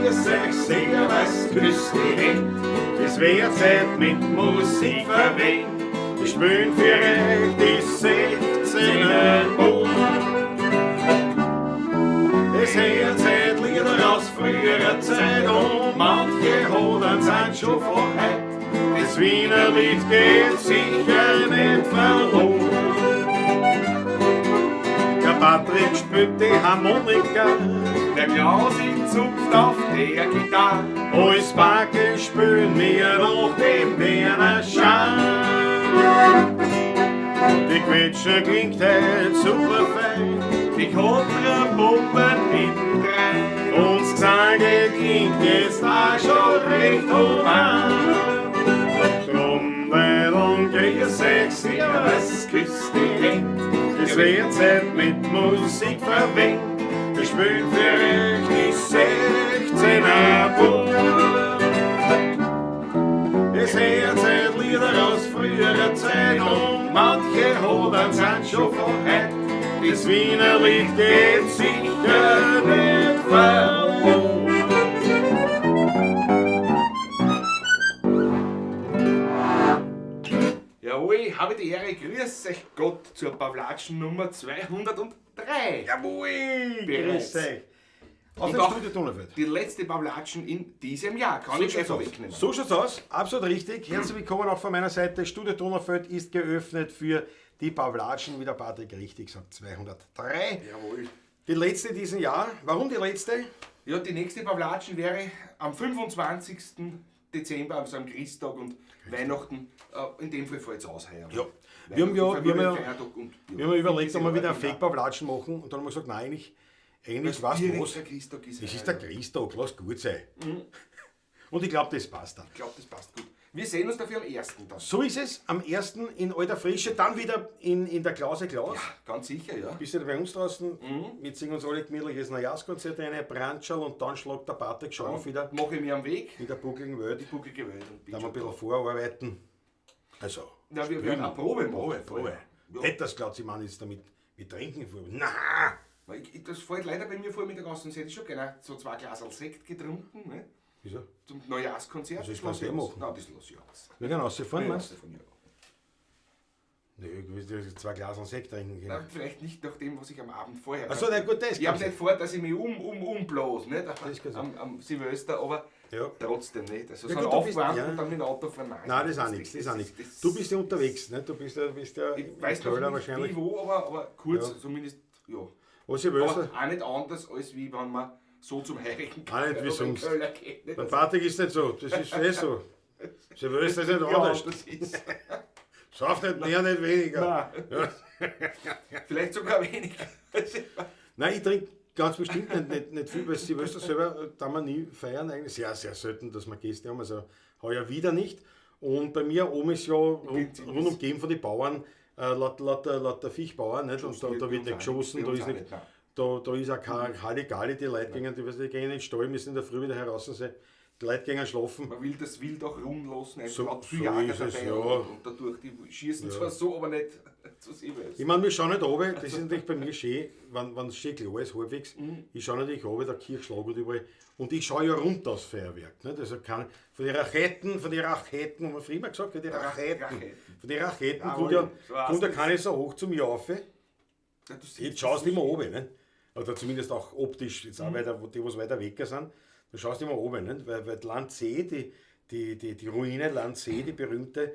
grüß euch, servus, grüß die Hände. Es wird Zeit mit Musik verwendet. Ich spiel für euch die 16er Buch. Es hört Zeit Lieder aus früherer Zeit und manche Hodern sind schon vor heute. Das Wiener Lied geht sicher nicht verloren. Der Patrick spielt die Harmonika, Der Klaus zupft auf der Gitarre. als Backe spülen wir noch dem Werner Schar. Die Quetsche klingt halt super fein, Die Kontrabomben hintendrein. uns Gesage klingt jetzt auch schon recht human. Drum, weil und grüß euch, servus, küss die Hände. Es wird Zeit mit Musik verwendet. Wir spielen für euch die 16er Buch. Es hört Zeit Lieder aus früherer Zeit und manche Hodern sind schon von heute. Das Wiener Lied geht sicher nicht verloren. Jawohl, habe die Ehre, grüß euch Gott zur Pawlatschen Nummer 203. Jawohl, Bereits. grüß euch. Aus dem Und auch Studio Donnerfeld. Die letzte Pawlatschen in diesem Jahr, kann ich gleich vorwegnehmen. So schaut's aus, absolut richtig. Herzlich willkommen auch von meiner Seite. Studio Donnerfeld ist geöffnet für die Pawlatschen, wie der Patrick richtig sagt, 203. Jawohl. Die letzte diesen Jahr. Warum die letzte? Ja, die nächste Pawlatschen wäre am 25. Dezember, also am Christtag und Weihnachten. In dem Fall fällt es aus heuer. Ja. Wir haben Feiertag und, Wir haben überlegt, ob wir wieder einen Fake-Pawlatschen machen und dann haben wir gesagt, nein, eigentlich weißt du was? Der Christtag ist Das ist heuer. der Christtag, lass gut sein. Und ich glaube, das passt dann. Ich glaube, das passt gut. Wir sehen uns dafür am 1. dann. So ist es, am 1. in alter Frische, dann wieder in der Klause Klaus. Ja, ganz sicher, ja. Bist du bei uns draußen? Wir singen uns alle gemütliches Neujahrskonzert ein, Brandschal und dann schlagt der Patrick schon auf wieder Mache ich mir am Weg, in der buckligen Welt. die bucklige Welt und bin Da haben wir ein schon bisschen vorarbeiten. Also, Na, wir werden eine Probe machen. Probe. Ja. Hätte das glaubt, sie meinen jetzt damit mit Trinken vor. Na! Das fällt leider bei mir vor mit der ganzen Zeit. Ich habe gerne so 2 Glas Sekt getrunken, ne? Wieso? Zum Neujahrskonzert. Also das kannst du eh machen. Nein, das lasse ich aus. Wir gehen rausfahren, Ja, meinst du? von mir. Nö, ich will 2 Glas Sekt trinken. Na, Genau. vielleicht nicht nach dem, was ich am Abend vorher Achso, na gut, das Ich habe kann nicht vor, dass ich mich umblas, nicht? kann sein. Am Silvester, aber Ja. trotzdem nicht. Also Ja so gut, du bist- aufwärmen ja. und dann mit dem Auto fahren. Nein, das ist auch nichts, das ist auch nichts. Du bist ja unterwegs, ne? Du bist ja Ich in weiß noch Köln nicht wahrscheinlich. wie, wo, aber kurz, Ja. zumindest, ja. Was Silvester? Aber auch nicht anders, als wie wenn man so zum Heiligen Auch nicht wie oder in sonst. Köln geht. Nicht? Beim Patrick ist nicht so, das ist eh so. Silvester ist nicht Ja, anders. das ist. Schaff nicht mehr, nicht weniger. Nein, Ja. vielleicht sogar weniger. Nein, ich trinke ganz bestimmt nicht viel, weil Silvester selber da wir nie feiern, eigentlich sehr, sehr selten, dass wir Gäste haben, also heuer wieder nicht. Und bei mir oben ist ja rund umgeben von den Bauern, laut der Fischbauern, nicht? Und da wird nicht geschossen, da ist nicht. Da ist auch kein Halligalli, die Leute gehen, die gehen in den Stall, müssen in der Früh wieder heraus sein. Die Leute gehen schlafen. Man will das Wild auch ruhen lassen, So- einfach so viel Jager ist es, dabei ja. und dadurch, die schießen zwar so, aber nicht zu Silvester. Ich meine, wir schauen nicht runter, das ist natürlich bei mir schön, wenn es schön klar ist, halbwegs. Ich schaue natürlich runter, der Kirchschlag und überall. Und ich schaue ja runter aufs Feuerwerk. Nicht? Also von den Raketen, haben wir früher immer gesagt, die Raketen. Von den Raketen kommt ja, so heißt kommt ja das. keine so hoch zum Jauf. Ja, du siehst Jetzt schaust du immer oben, nicht? Oder zumindest auch optisch, jetzt auch weiter, die was weiter weg sind, da schaust du immer oben, nicht? Weil Landsee, die Ruine Landsee, die berühmte,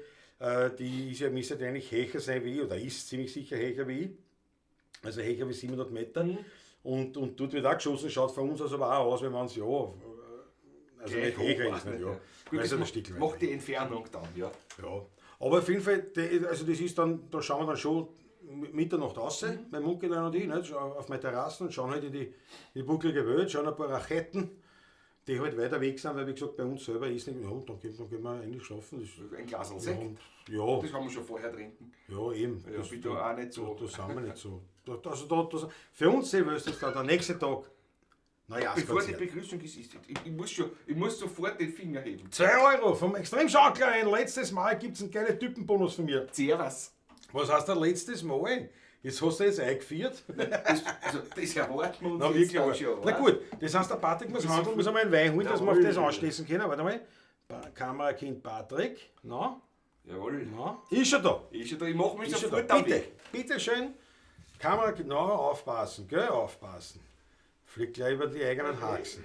die ist ja, müsste eigentlich höher sein wie ich, oder ist ziemlich sicher höher wie ich, also höher wie 700 Meter. Und dort wird auch geschossen, schaut von uns aus aber auch aus, wenn man es ja, also nicht höher ist, nicht, ja. Gut, Weil es das ein Stück weiter macht die Entfernung dann, ja. ja, aber auf jeden Fall, also das ist dann, da schauen wir dann schon Mitternacht raus, mein Munkellein und ich, nicht, auf meine Terrassen und schauen halt in die bucklige Welt, schauen ein paar Raketen, die halt weiter weg sind, weil wie gesagt, bei uns selber ist nicht, ja, dann gehen wir eigentlich schlafen. Ein Glas Sekt, Ja, das kann man schon vorher trinken. ja, eben. Ja, ich bin da auch nicht so. Da sind wir nicht so. Für uns Silvester ist da der nächste Tag. Naja, Bevor die Begrüßung ist, ich muss sofort den Finger heben. 2 € vom Extremschauklein. Letztes Mal gibt es einen geilen Typenbonus von mir. Servus. Was heißt der letztes Mal? Jetzt hast du jetzt eingeführt. Das erwarten wir uns Na, jetzt wirklich, dann aber. schon. Na gut, das heißt, der Patrick muss handeln, muss einmal einen Wein holen, dass wir auf das anschließen können. Warte mal. Kamerakind Patrick. Na, Jawohl. na. Ist er da? Ist schon da, ich mache mich Ist er sofort da? am Bitte, Weg. bitte schön. Kamerakind, na, aufpassen, gell, aufpassen. Fliegt gleich über die eigenen Haxen.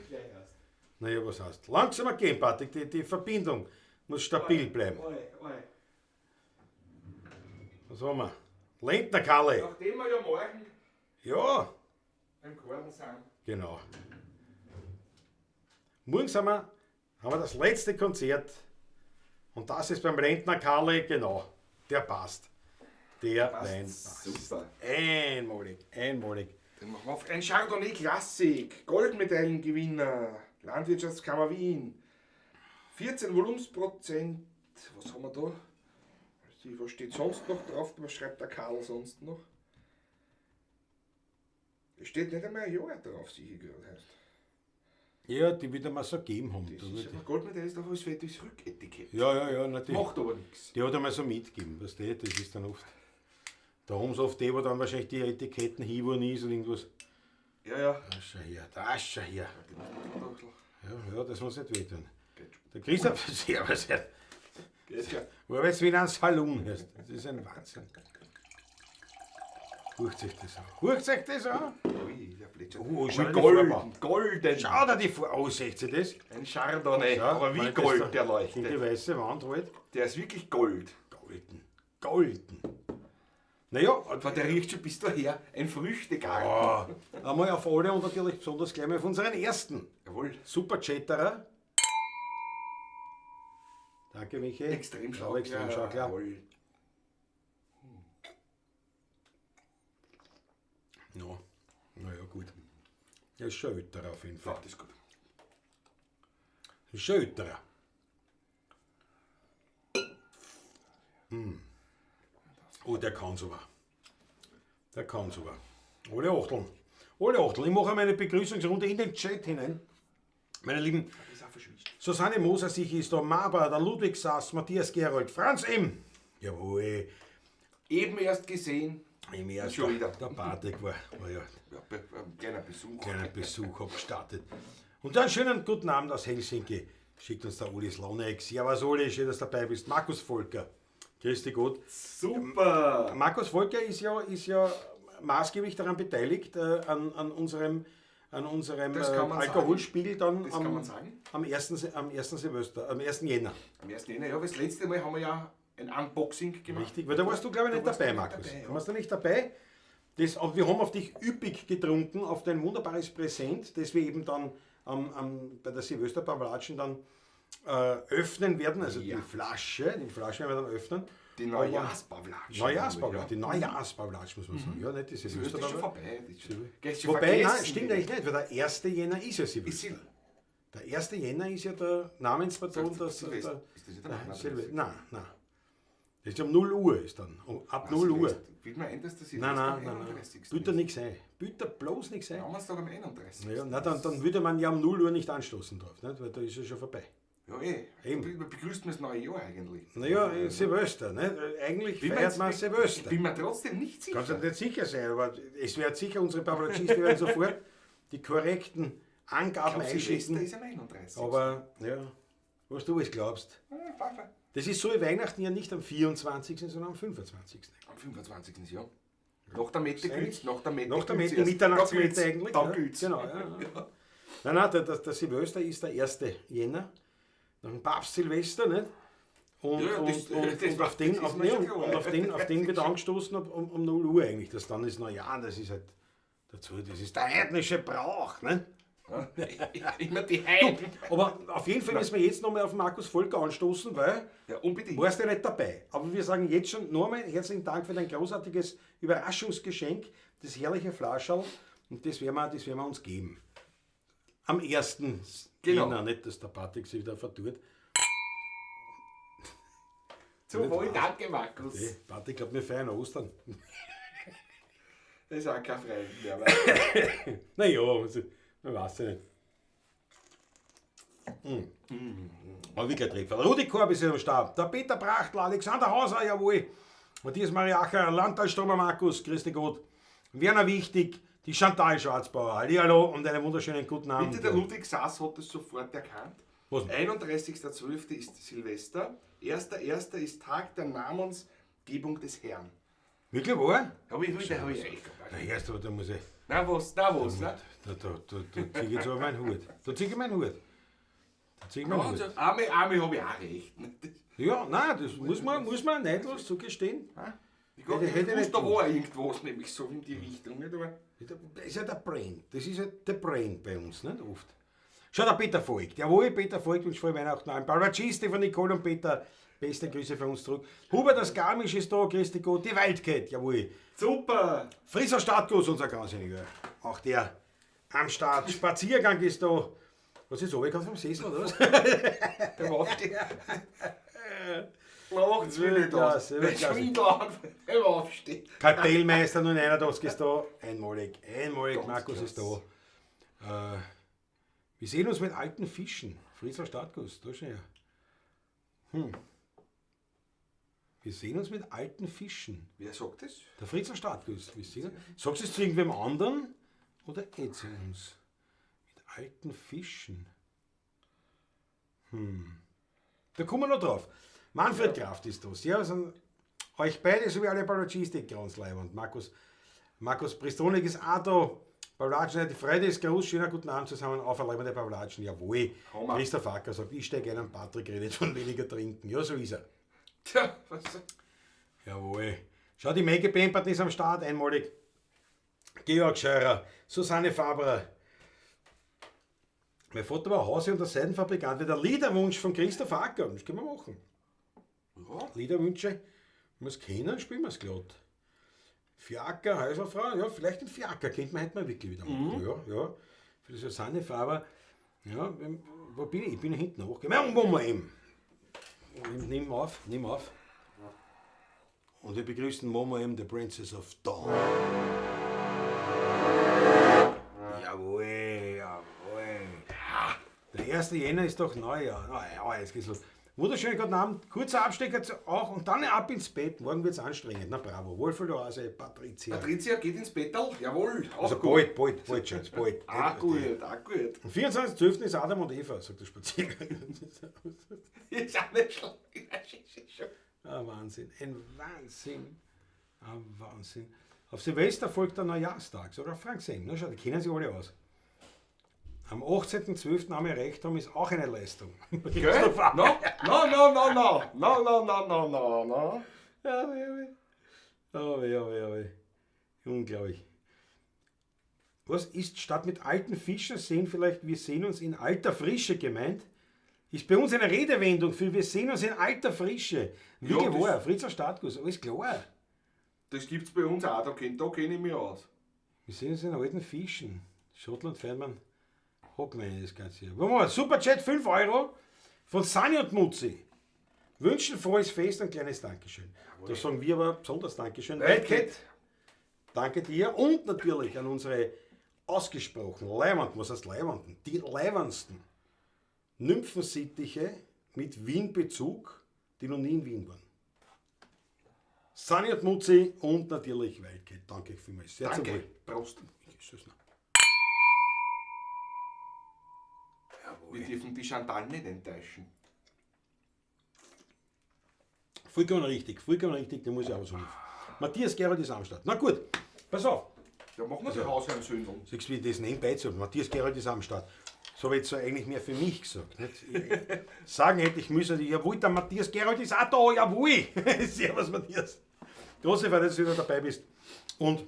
Naja, was heißt? Langsamer gehen, Patrick, die Verbindung muss stabil bleiben. Was haben wir? Lentner Kalle. Nachdem wir ja morgen Ja, beim Korn sind. genau. Morgen haben wir das letzte Konzert. Und das ist beim Lentner Kalle, genau. Der passt. Der Wein passt. Super. Einmalig, einmalig. Dann machen wir auf ein Chardonnay Klassik, Goldmedaillengewinner, Landwirtschaftskammer Wien. 14 Volumensprozent. Was haben wir da? Was steht sonst noch drauf? Was schreibt der Karl sonst noch? Es steht nicht einmal ein Jahr drauf, sicher gerade heißt. Ja, die wieder mal so gegeben haben. Das ist aber Goldmedaille ist doch alles fettes Rücketikett. Ja, natürlich. Macht aber nichts. Die hat einmal so mitgegeben, weißt du, das ist dann oft. Da haben sie oft die, wo dann wahrscheinlich die Etiketten hinwurden ist und irgendwas. Ja. Da ist er hier. Die muss man Ja, das muss nicht wehtun. Geht Der Christoph, servus, Geht ja. arbeitest wie in einem Salon. Das ist ein Wahnsinn. Guckt sich das an. Guckt sich das an. Ui, der plätschert. Oh, schau dir die golden, Farbe an. golden. Schau dir die vor. Oh, seht ihr das? Ein Chardonnay, Ja, aber wie weil das Gold da- der Die leuchtet. weiße Wand halt. Der ist wirklich Gold. Golden. Naja, Aber der riecht schon bis daher. Ein Früchtegarten. einmal auf alle und natürlich besonders gleich mal auf unseren ersten. Jawohl. Super Chatterer. Danke, Michi. Extrem Ja, stark. extrem stark, ja. Jawohl. Ja, naja, gut. Das ist schon älterer auf jeden Ja, Fall. das ist gut. Das ist schon älterer. Oh, der kann sogar. Der kann sogar. Alle Achteln. Alle Achteln. Ich mache meine Begrüßungsrunde in den Chat hinein. Meine Lieben, Das ist auch verschwischt. Susanne Moser sich ist da, Maba, der Ludwig Sass, Matthias Gerold, Franz M. Jawohl. Eben erst gesehen. Im ersten, Schon wieder. der Patrick war ja Ja, ein kleiner Besuch. kleiner Besuch abgestartet. Und dann schönen guten Abend aus Helsinki. Schickt uns der Uli Slonek. Servus Uli, schön, dass du dabei bist. Markus Volker. Grüß dich Gott. Super. Markus Volker ist ja maßgeblich daran beteiligt, an unserem Das kann man Alkoholspiegel dann Das kann man sagen. am 1. Silvester, am 1. Jänner. Am 1. Jänner, ja, das letzte Mal haben wir ja ein Unboxing gemacht. Richtig, weil da warst du, glaube ich, nicht Da warst dabei, du nicht Markus. dabei, ja. Da warst du nicht dabei. Aber wir haben auf dich üppig getrunken, auf dein wunderbares Präsent, das wir eben dann bei der Silvesterpavlatschen dann öffnen werden. Also Ja. die Flasche werden wir dann öffnen. Die Neujahrspavlatsch. Die Neujahrspavlatsch, muss man sagen. Ja, nicht die Das ist schon Silvesterpavlatsch. vorbei. Das ist schon, gell, ist schon Wobei, nein, vergessen stimmt wieder. eigentlich nicht, weil der 1. Jänner ist ja Ist Silvester. sie- Der 1. Jänner ist ja der Namenspatron. Sagt Silvester. Ist das nicht der Nachname? Nein. Das ist um 0 Uhr ist dann. Ab 0 Uhr. Will man ein, dass der Nein. am 31. Bitte nichts ein. Bitte bloß nichts ein. Donnerstag am 31. Ja, na, dann würde man ja um 0 Uhr nicht anstoßen drauf, nicht? Weil da ist ja schon vorbei. Ja, Eben. begrüßt man das neue Jahr eigentlich. Naja, Silvester, nicht? Eigentlich feiert man Silvester. Bin mir trotzdem nicht sicher. Kannst du nicht sicher sein, aber es wird sicher, unsere Pavlatschisten werden sofort die korrekten Angaben Ich glaub, Silvester einschicken. ist am 31. Aber, ja, was du es glaubst. Pfeffer. Das ist so wie Weihnachten ja nicht am 24., sondern am 25. Am 25. Jahr. Nach der Mette Gütz. Nach der Mette Nach der Gütz Mitte, erst. Mitternachtsmette Da eigentlich. Da ja. Gütz. Genau, ja. Nein, der Silvester ist der 1. Jänner. Nach dem Papst Silvester, nicht? Und, Ja, und, das- und, das und, macht- auf den, das ist auf, mir nee, schon und, klar. und auf den wird angestoßen um 0 Uhr eigentlich. Das dann ist Neujahr, das ist halt dazu, das ist der heidnische Brauch. Nicht? Immer die Heiden. Aber auf jeden Fall müssen wir jetzt nochmal auf Markus Volker anstoßen, weil Ja, unbedingt. warst du ja nicht dabei. Aber wir sagen jetzt schon nochmal herzlichen Dank für dein großartiges Überraschungsgeschenk, das herrliche Flascherl. Und das werden wir uns geben. Am 1. Genau. Jänner, nicht, dass der Patrick sich wieder vertut. Zu wohl, danke Markus. Hey, Patrick, glaubt, wir feiern Ostern. Das ist auch kein Freund mehr. Naja, man weiß ja nicht. Aber wirklich Treffer. Rudi Korb ist ja am Start. Der Peter Prachtl, Alexander Hauser, jawohl. Matthias Mariacher, Landtagsstürmer Markus, grüß dich Gott. Werner Wichtig, die Chantal Schwarzbauer, hallo und einen wunderschönen guten Abend. Bitte, der Ludwig Sass hat es sofort erkannt. Was? 31.12. ist Silvester, 1.1. ist Tag der Namensgebung des Herrn. Wirklich wahr? Hab ich recht Na, erst, da muss ich. Na was, Da zieh ich jetzt aber meinen Hut. Da zieh ich meinen Hut. Also, einmal habe ich auch recht. Ja, nein, das muss man neidlos zugestehen. Ich Hätte wusste, nicht da gewusst. war irgendwas, nämlich so in die Richtung. Nicht? Aber Das ist ja der Brain. Das ist ja der Brain bei uns, nicht oft. Schau, der Peter Voigt. Jawohl, Peter Voigt wünscht frohe Weihnachten allen. Paulacisti von Nicole und Peter. Beste Grüße von uns zurück. Hubert das Garmisch ist da, grüß dich Gott. Die Wildcat, jawohl. super! Frisser Stadtguss, unser Grauseniger. Auch der am Start. Spaziergang ist da. Was ist runtergekommen vom Sessel, oder was? Der aufsteht. Macht's mir nicht Ja, aus. sehr Der klasse. schwingt auf, der aufsteht. Kapellmeister 081 ist da. Einmalig, Ganz Markus ist klasse. da. Wir sehen uns mit alten Fischen. Frisser Stadtguss, da schon her. Wir sehen uns mit alten Fischen. Wer sagt das? Der Fritzer Stadtguss, wisst ihr? Sagst du es zu irgendwem anderen oder zu uns? Mit alten Fischen. Da kommen wir noch drauf. Manfred Kraft ist das. Ja, sind euch beide sowie alle Paulacistik ganz leibend. Markus Pristonik ist auch da. Paulatschen, die Freude ist groß. Schöner guten Abend zusammen. Auferleibende Paulatschen. Jawohl. Hammer. Christoph Acker sagt, ich steige ein an Patrick, redet von weniger trinken. Ja, so ist er. Tja, was? Jawohl. Schau, die Maggie Pampert ist am Start, einmalig. Georg Scheurer, Susanne Faberer. Mein Vater war Hause- und der Seidenfabrikant. Der Liederwunsch von Christoph Acker. Das können wir machen. Ja. Liederwünsche, wenn wir es kennen, spielen wir es glatt. Fiaker, Häuserfrau, ja, vielleicht ein Fiaker, könnte man heute mal wirklich wieder machen. Ja. Für die Susanne Faber, ja, wo bin ich? Ich bin hinten hochgegangen. Wo wir eben? Nimm auf. Und wir begrüßen Momo M, the Princess of Dawn. Jawohl. Der 1. Jänner ist doch Neujahr. Ja, jetzt geht's los. Wunderschönen guten Abend. Kurzer Abstecher auch und dann ab ins Bett. Morgen wird's anstrengend. Na bravo. Wohlfühlase, Patricia. Patricia geht ins Bettel? Jawohl. Auch Also gut. bald, Schatz, bald. Gut. Am 24.12. ist Adam und Eva, sagt der Spaziergang. Ist auch nicht schlecht. Ein Wahnsinn. Auf Silvester folgt der Neujahrstag, sogar Frank Sem. Na schau, die kennen sich alle aus. Am 18.12. haben wir recht haben, ist auch eine Leistung. Gell? No. Ja. Unglaublich. Was ist statt mit alten Fischen sehen vielleicht, wir sehen uns in alter Frische gemeint? Ist bei uns eine Redewendung für wir sehen uns in alter Frische. Wie Ja, war, Fritzer Stadtguss, alles klar. Das gibt's bei uns auch, da kenn ich mich aus. Wir sehen uns in alten Fischen. Schottland, Feinmann, Hockmann, das Ganze hier. Wollen wir mal, Superchat 5 Euro von Sani und Mutzi. Wünschen frohes Fest und ein kleines Dankeschön. Da sagen wir aber besonders Dankeschön. Wildcat. Danke dir und natürlich an unsere ausgesprochen leibenden, was heißt leibenden? Die leibendsten Nymphensittiche mit Wien-Bezug, die noch nie in Wien waren. Sani und Mutzi und natürlich Wildcat. Danke vielmals. Sehr zum Wohl. Danke. Prost. Wir dürfen die Chantal nicht enttäuschen. Vollkommen richtig, da muss ich auch sagen. Matthias Gerold ist am Start. Na gut, pass auf. Ja, machen wir die Hausherrensündung. Siehst du, wie ich das nebenbei zu. Matthias Gerold ist am Start. So habe ich jetzt so eigentlich mehr für mich gesagt. Nicht? Sagen hätte ich müssen, jawohl, der Matthias Gerold ist auch da, jawohl. Servus Matthias. Große Freude, dass du wieder dabei bist. Und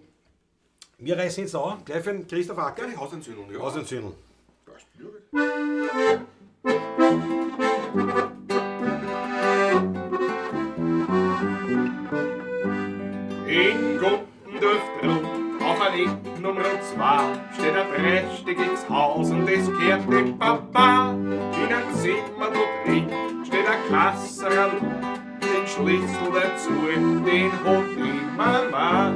wir reißen jetzt an, gleich für den Christoph Acker. Die Hausentzündung, ja. Hausentzündel. Passt, ja. In Guttendorf drum, auf ein Eck Nummer 2, steht ein prächtiges Haus und das gehört dem Papa. In einem Zimmer dort drin steht ein Kasserl, den Schlüssel dazu, den hat die Mama.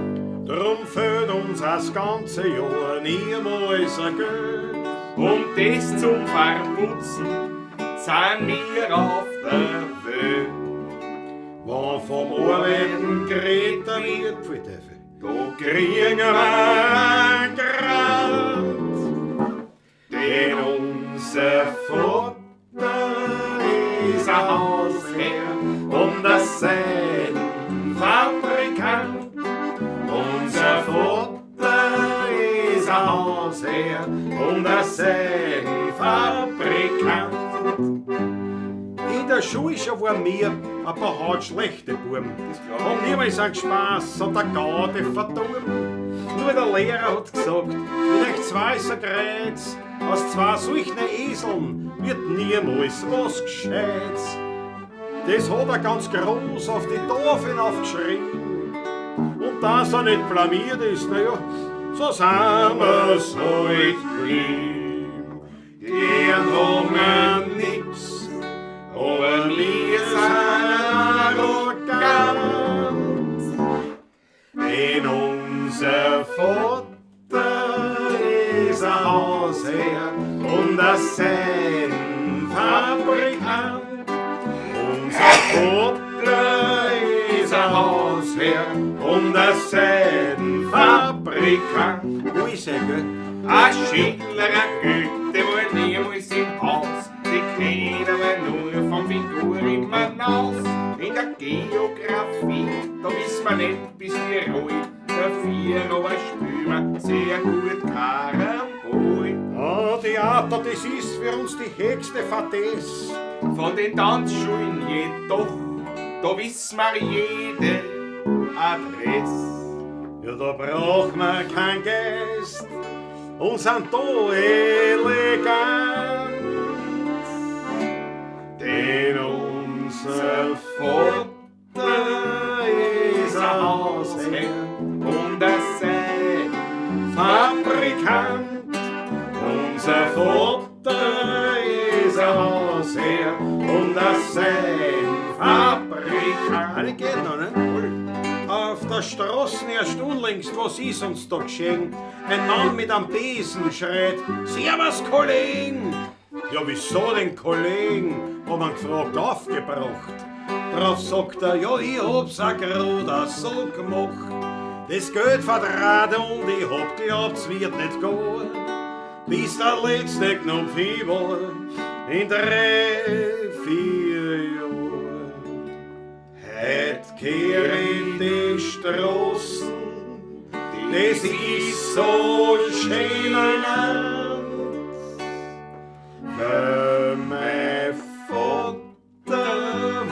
Drum fehlt uns das ganze Jahr niemals ein Geld. Und das zum Verputzen sind wir auf der Welt. wenn vom Arbeiten geredet wird, Pfui-Teufel, da kriegen wir einen Grant. Denn unser Vater ist ein Hausherr und ein Seidenfabrikant. Unser Vater ist ein Hausherr und ein Seidenfabrikant. In der Schule schon waren wir ein paar hart schlechte Buben. Und niemals einen Spaß hat der Gaude verdorben. Nur der Lehrer hat gesagt, mit euch zwei so Kreuz, aus zwei solchen Eseln wird niemals was Gescheites. Das hat er ganz groß auf die Tafeln aufgeschrieben. Und dass er nicht blamiert ist, naja, so sind wir's halt geblieben. Die haben nix, aber wir sind arrogant. Denn unser Vater ist ein Hausherr und ein Seidenfabrikant. Unser Vater ist ein Hausherr und ein Seidenfabrikant. Wo ist er, gell? Ein Schindler, ein Goethe war niemals im Haus. Die kennen wir nur von Figur im Haus. In der Geografie, da wissen wir nicht bis Tirol. Dafür aber spielen wir sehr gut Karambol. Ah, Theater, das ist für uns die höchste Fadesse. Von den Tanzschulen jedoch, da wissen wir jede Adresse. Ja, da braucht man kein Geist und sind da elegant. Denn unser Vater ist ein Hausherr und ein Seidenfabrikant. Unser Vater ist ein Hausherr und ein Seidenfabrikant. Eine geht noch, ne? Auf der Straße erst unlängst, was ist uns da geschehen? Ein Mann mit einem Besen schreit, Servus, Kollegen! Ja, wieso denn, Kollegen? Haben wir gefragt, aufgebracht. Drauf sagt er, ja, ich hab's auch grad so gemacht. Das Geld verdraht und ich hab geglaubt, wird nicht gehen. Bis der letzte Knopf hin war, in 3-4 Jahren. Heut kehren die Straßen, das ist so ein schöner Land. Weil mein Vater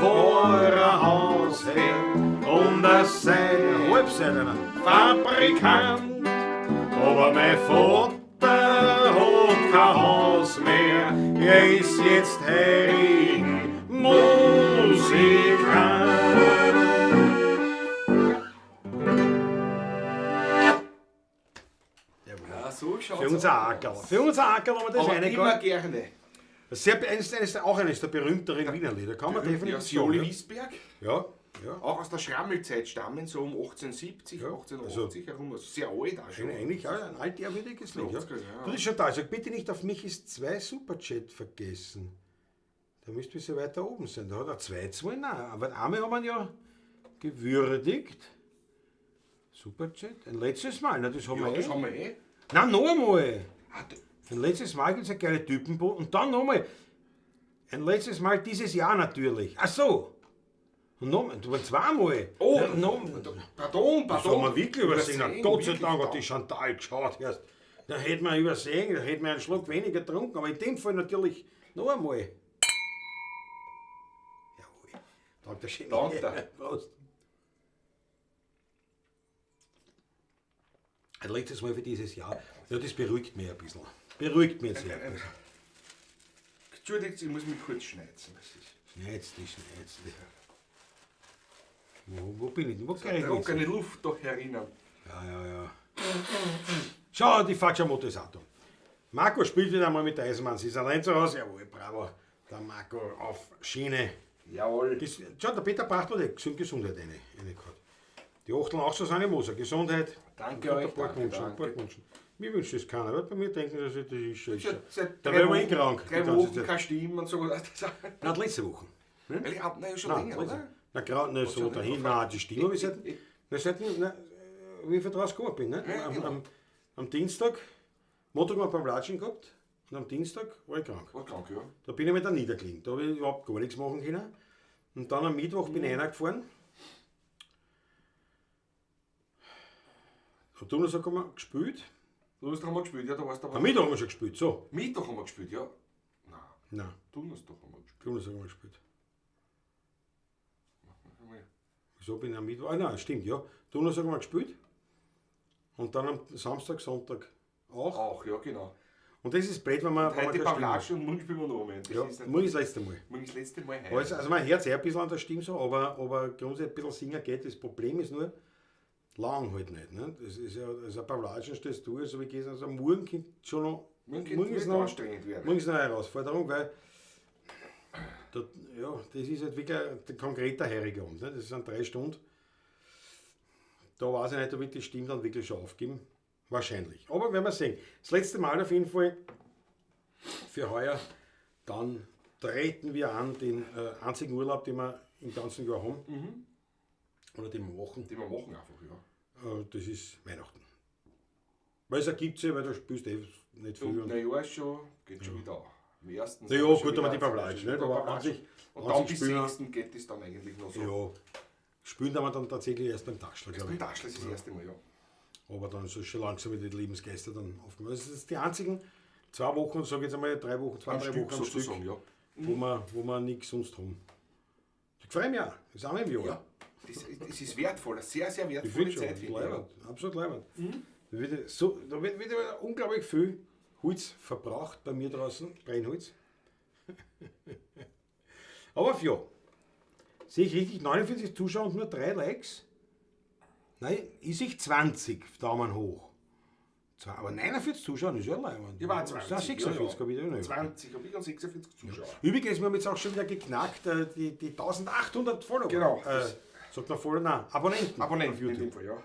war ein Hausherr und ein Seidenfabrikant. Aber mein Vater hat kein Haus mehr, er ist jetzt Hering-Musikant. Ja, so schaut's Für unser Ackerl. Für unser Ackerl haben wir das aber eine immer gehabt. gerne. Auch eines der berühmteren Wiener Lieder. Kann man Ja, definitiv Sioli sagen. Wiesberg, Ja, ja. auch aus der Schrammelzeit stammen, so um 1870, Ja, 1880 herum, also sehr alt auch schon. Eigentlich ja, ein altehrwürdiges Lied. Ja. 80er, ja. Du bist schon da. Sag bitte nicht, auf mich ist 2 Superchat vergessen. Da müsst ihr so weiter oben sein. Da hat er 2 nein. Aber einmal haben wir ihn ja gewürdigt. Superchat. Ein letztes Mal. Na, das haben Ja, wir das eh. haben wir eh. Nein, noch einmal. Ah, Ein letztes Mal gibt es eine geile Typenbo. Und dann nochmal. Ein letztes Mal dieses Jahr natürlich. Ach so. Und noch, du warst zweimal. Oh, Ja, noch, pardon. das haben wir wirklich übersehen. Übersehen, Gott sei wirklich, Dank hat da. die Chantal geschaut erst. Da hätten wir übersehen, da hätten wir einen Schluck weniger getrunken. Aber in dem Fall natürlich noch einmal. Jawohl. Danke schön. Danke. Prost. Ein letztes Mal für dieses Jahr. Ja, das beruhigt mich ein bisschen. Beruhigt mich sehr. Entschuldigt, ich muss mich kurz schneizen. Schneid's dich. Wo bin ich denn? Wo kann ich Trockene jetzt? Luft da herinnen. Ja. Schau, die Facciamoto ist Auto. Marco spielt wieder einmal mit der Eisenbahn. Sie ist allein zu Hause. Jawohl, bravo. Der Marco auf Schiene. Jawohl. Schau, der Peter Pracht hat Gesundheit eine gehabt. Die Achteln auch so seine Moser. Gesundheit. Danke Und euch, ein paar danke, Wünschen, ein paar danke. Wünschen. Mir wünscht das keiner. Weil bei mir denken, dass das ist schon. Seit Da 3 wären wir eh Wochen, krank. 3 die ganze Wochen Zeit. keine Stimme und so. Nein, letzte Woche. Weil ich hab schon länger, letzte- oder? Na, gerade nicht so dahin. Nein, das stimmt. Aber wie ich draus gekommen bin. Ne? Ja, genau. Am Dienstag, Montag haben wir beim Latschen gehabt und am Dienstag war ich krank. War krank, ja. Da bin ich mit niedergelegen. Da habe ich überhaupt gar nichts machen können. Und dann am Mittwoch bin ich reingefahren. Am Donnerstag haben wir gespielt. Donnerstag haben wir gespielt, ja, da warst du Am Mittwoch haben wir schon gespielt. So. Mittwoch haben wir gespielt, ja. Nein, Nein, Donnerstag haben wir gespielt. Donnerstag haben wir gespielt. Wieso bin ich am Mittwoch? Ah, nein, stimmt, ja. Donnerstag haben wir gespielt. Und dann am Samstag, Sonntag auch. Auch, ja, genau. Und das ist blöd, wenn man. Und heute kein beim Stimme hat. Latschen und Mund spielen wir noch einmal. Das Ja, ist nicht, muss ich das letzte Mal. morgen ist das letzte Mal heute. Also man hört ein bisschen an der Stimme so, aber grundsätzlich ein bisschen singen geht. Das Problem ist nur, lang halt nicht. Ne? Das ist ja, also beim Latschen stehst du, so wie gestern, also morgen kommt schon noch. Morgen ist noch anstrengend werden. Morgen ist noch eine Herausforderung, weil da, ja, das ist halt wirklich ein konkreter heuriger Abend. Ne? Das sind 3 Stunden. Da weiß ich nicht, ob ich die Stimme dann wirklich schon aufgeben. Wahrscheinlich. Aber werden wir sehen. Das letzte Mal auf jeden Fall für heuer. Dann treten wir an den einzigen Urlaub, den wir im ganzen Jahr haben. Oder den wir machen. Die wir machen einfach, ja. Das ist Weihnachten. Weil es ergibt sich, weil du spielst nicht viel. Und Neujahr ist schon, geht schon wieder am ersten. Na ja, gut, aber die beim Latschen, nicht? Aber an sich und dann bis 6. geht es dann eigentlich noch so. ja, spielen wir dann tatsächlich erst beim Taschler, glaube Beim ich. Taschel ist das erste Mal, ja. Aber dann so schon langsam mit den Lebensgeister dann aufgemacht. Das ist die einzigen 2 Wochen, sage ich jetzt einmal 3 Wochen, 2, 3 Wochen am Stück, sozusagen, ja. wo wir nichts sonst haben. Ich freue mich auch. Das ist auch im Jahr. Ja. Das ist wertvoll, eine sehr, sehr Ich wertvolle finde schon, Zeit, finde ich. Ja. leibend, absolut leibend. Da wird wieder unglaublich viel Holz verbraucht bei mir draußen, Brennholz. Aber ja, sehe ich richtig, 49 Zuschauer und nur 3 Likes? Nein, ich sehe 20 Daumen hoch. Aber 49 Zuschauer ist ja leibend. Ja, war Das 20. sind 46, habe ich da nicht. 20 habe ich und 46 Zuschauer. Übrigens, wir haben jetzt auch schon wieder geknackt, die 1800 Follower. Genau. Sagt man Follower? Nein, Abonnenten. Abonnenten auf in YouTube. dem Fall, ja.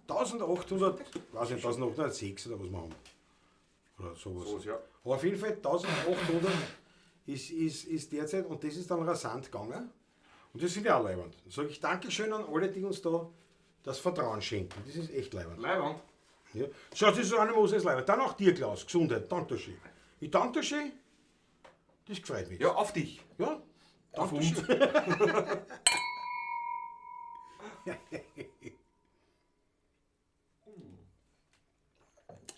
1800, weiß nicht, 1806 oder was wir haben. Oder sowas. So, ja. Aber auf jeden Fall 1800 ist derzeit und das ist dann rasant gegangen. Und das sind ja auch leibend. Dann sage ich Dankeschön an alle, die uns da das Vertrauen schenken. Das ist echt leibend. Leiband. Ja. Schau, das ist eine Moses leibend. Dann auch dir, Klaus. Gesundheit. Danke dir schön. Ich danke dir schön. Das gefreut mich. Ja, auf dich. Ja? Auf Danke uns. schön.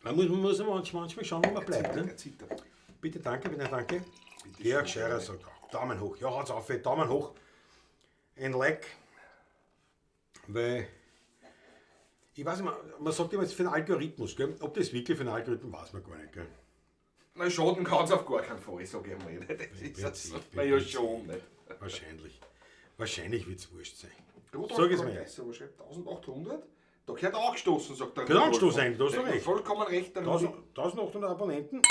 Man muss manchmal schauen, wo man bleibt. Ne? Der zittert. Bitte danke, bitte danke. Bitte Georg schön. Scheurer sagt auch, Daumen hoch. Ja, hat's auf, Daumen hoch. Ein Like. Weil, ich weiß nicht, man sagt immer, es ist für einen Algorithmus. Gell? Ob das wirklich für einen Algorithmus, weiß man gar nicht. Gell? Na, schaden kann es auf gar keinen Fall, sage ich mal. Das ist Prinzip, das. Na ja, schon nicht. Wahrscheinlich. Wahrscheinlich wird es wurscht sein. Rudolf Sag es mir. Kaiser, was schreibt 1800? Da gehört er angestoßen, sagt der Gehört Rudolf. angestoßen eigentlich, da hast du Der hat recht. vollkommen recht. der 1800 Abonnenten.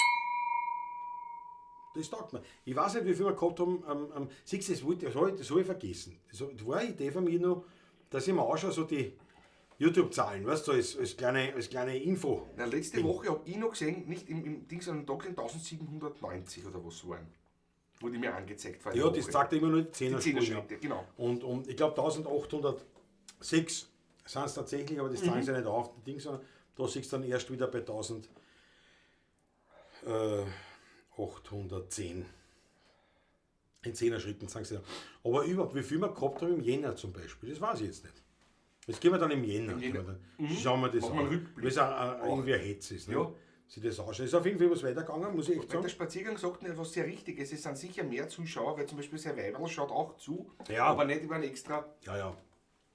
Das taugt mir. Ich weiß nicht, wie viel wir gehabt haben. Siehst du, das habe ich vergessen. Das war eine Idee von mir noch, dass ich mir anschaue, so die YouTube-Zahlen, weißt du, als kleine Info. Na, letzte Woche habe ich noch gesehen, nicht im Ding, sondern da gesehen 1790 oder was waren. Wurde mir angezeigt. vor einer Ja, das Woche. zeigt immer nur die die 10er 10er Spuren. Schritte, genau. Und ich glaube 1806 sind es tatsächlich, aber das zeigen sie nicht auf, die Dinge, sondern da siehst du dann erst wieder bei 1810. In 10er Schritten sagen sie dann. Aber überhaupt, wie viel wir gehabt haben im Jänner zum Beispiel, das weiß ich jetzt nicht. Das gehen wir dann im Jänner. Im Jänner. Schauen wir das Machen wir einen an. Rückblick. Weil es auch irgendwie ein Hetz ist. Ne? Ja. Sie das anschauen. Ist auf jeden Fall was weitergegangen, muss ich echt Bei sagen. der Spaziergang sagt mir was sehr richtig ist. Es sind sicher mehr Zuschauer, weil zum Beispiel sein Weiberl schaut auch zu, Ja. aber nicht über ein extra. Ja,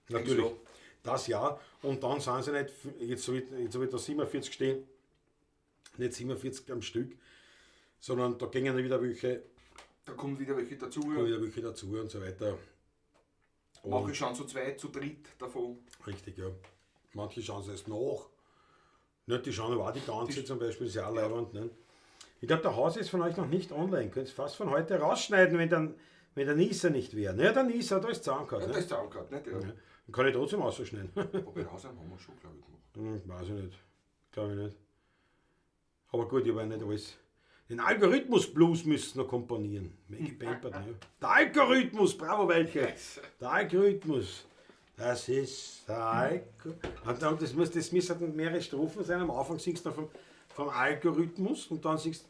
natürlich. so. Das ja. Und dann sind sie nicht, jetzt habe ich da 47 stehen, nicht 47 am Stück, sondern da gingen dann wieder welche, Da kommen wieder welche dazu. dazu und so weiter. Manche schauen zu zweit, zu dritt davon. Richtig, ja. Manche schauen es erst nach. Nicht, die schauen aber auch die ganze zum Beispiel, ist ja auch leibend. Ne? Ich glaube, der Haus ist von euch noch nicht online. Könnt ihr fast von heute rausschneiden, wenn der Nieser nicht wäre. Naja, der Nieser, da ist Zahncard. Ja, Ne? das ist der Angehört, nicht? Ja. Ja. Dann kann ich trotzdem ausschneiden. Wobei Hausheim haben wir schon, glaube ich, gemacht. Weiß ich nicht. Glaube ich nicht. Aber gut, ich habe nicht alles. Den Algorithmus-Blues müssen wir komponieren. Gepampert, ne? Der Algorithmus, bravo welche. Der Algorithmus. Das ist der Algorithmus. Das müssen mehrere Strophen sein. Am Anfang singst du vom Algorithmus und dann singst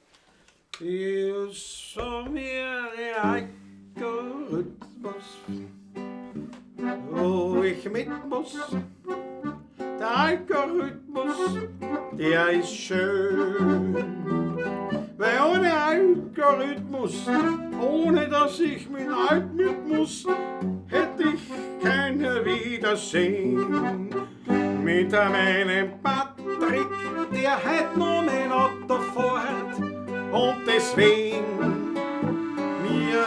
du so mir den Algorithmus, wo ich mit muss. Der Algorithmus, der ist schön. Weil ohne Algorithmus, ohne dass ich mit altmüt muss, hätte ich kein Wiedersehen. Mit meinem Patrick, der heute noch mein Auto fährt, und deswegen mir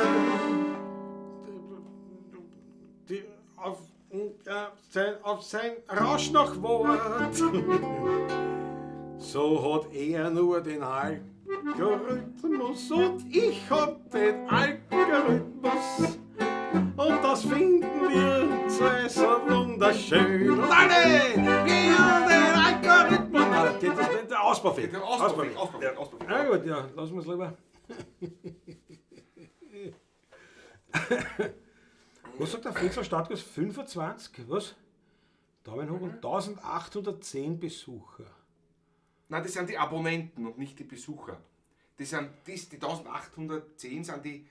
auf sein Rausch nach Wort. So hat er nur den Algorithmus und ich hab den Algorithmus. Und das finden wir zwei so wunderschön. Und alle, wir haben den Algorithmus. Das ist der Ausbau fehlt. Ausbau. Na gut, ja, lassen wir es lieber. Was sagt der Fritzer Stadtkurs? 25? Was? Daumen hoch und 1810 Besucher. Nein, das sind die Abonnenten und nicht die Besucher. Die 1810 sind die,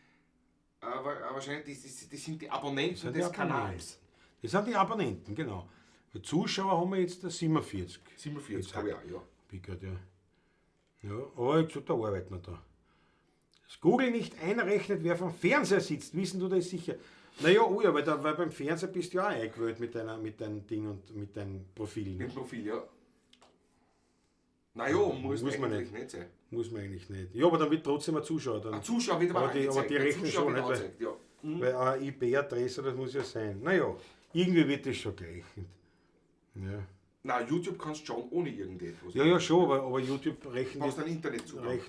wahrscheinlich, die sind die Abonnenten des Kanals. Das sind die Abonnenten, genau. Die Zuschauer haben wir jetzt 47. 47, habe ich auch, ja. Pickert, ja. Ja, aber ich gesagt, da arbeiten wir da. Das Google nicht einrechnet, wer vom Fernseher sitzt, wissen du das sicher? Naja, oh ja, weil beim Fernseher bist du ja auch eingewählt mit deinem Ding und mit deinem Profil. Mit dem Profil, ja. Naja, muss man eigentlich nicht sein. Muss man eigentlich nicht. Ja, aber dann wird trotzdem ein Zuschauer. Ein Zuschauer wird aber angezeigt. Aber die rechnen schon nicht, weil eine IP-Adresse, das muss ja sein. Naja, irgendwie wird das schon gerechnet. Ja. Nein, YouTube kannst du schon ohne irgendetwas. Ja, schon, aber YouTube rechnen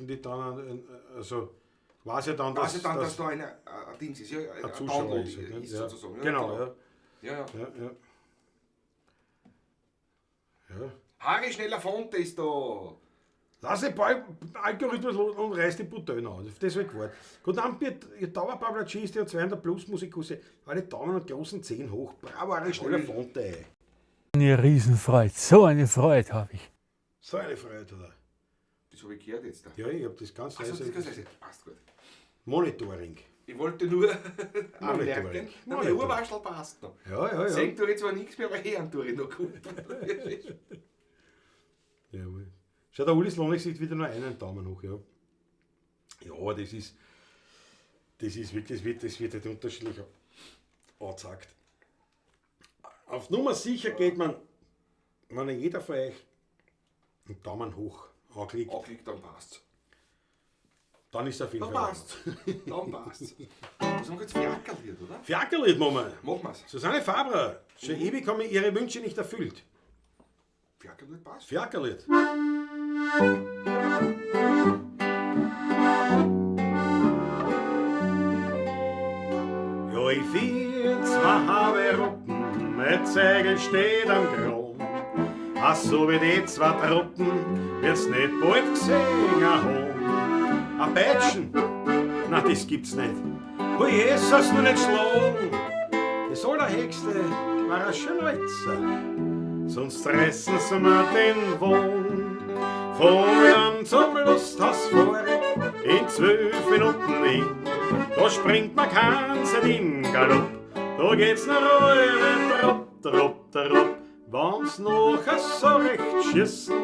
die dann, also weiß ja dann, dass da ein Dings ist, ja, ein Zuschauer ist, sozusagen. Ja, genau. Ja. Ja. Harry Schneller Fonte ist da. Lass den Algorithmus los und reiß die Button aus. Das wird geworden. Guten Abend, ihr Dauerpablagisten und 200 Plus Musikusse. Alle Daumen und großen Zehen hoch. Bravo, Harry Schneller Fonte. Eine Riesenfreude. So eine Freude habe ich. So eine Freude, oder? Das habe ich gehört jetzt da. Ja, ich habe das ganz leise. Passt gut. Monitoring. Ich wollte nur Monitoring. Der Urwaschel passt noch. Ja. Sehen tue ich zwar nichts mehr, aber hören tue ich noch gut. Jawohl. Schau, der Ulis Lohnig sieht wieder nur einen Daumen hoch, ja. Ja, das ist wirklich, das wird halt unterschiedlich angezeigt. Auf Nummer sicher geht man, wenn jeder von euch einen Daumen hoch anklickt, Dann passt's. dann ist er auf jeden Dann Fall. passt's. Dann passt's. Was haben wir jetzt Fiakerlied, oder? Fiakerlied, Mama. Machen wir's. Susanne Faber. Schon ewig haben ihre Wünsche nicht erfüllt. Fiakerlied passt. Fiakerlied. Ja, ich fiel zwei halbe Ruppen, mein Zegel steht am Grund. Ach so wie die zwei Truppen wird's nicht bald gesehen haben. Ein Peitschen? Na, das gibt's nicht. Hui, Jesus, nur nicht schlagen. Das allerhöchste war ein Schnäuzer, sonst reißen sie mir den Wohn. Von zum Lusthaus vorig, in 12 Minuten hin. Da springt man ganz in Galopp, da geht's nach Ruhe, Trott, Trott, Trott. Wenn's noch so recht schießen,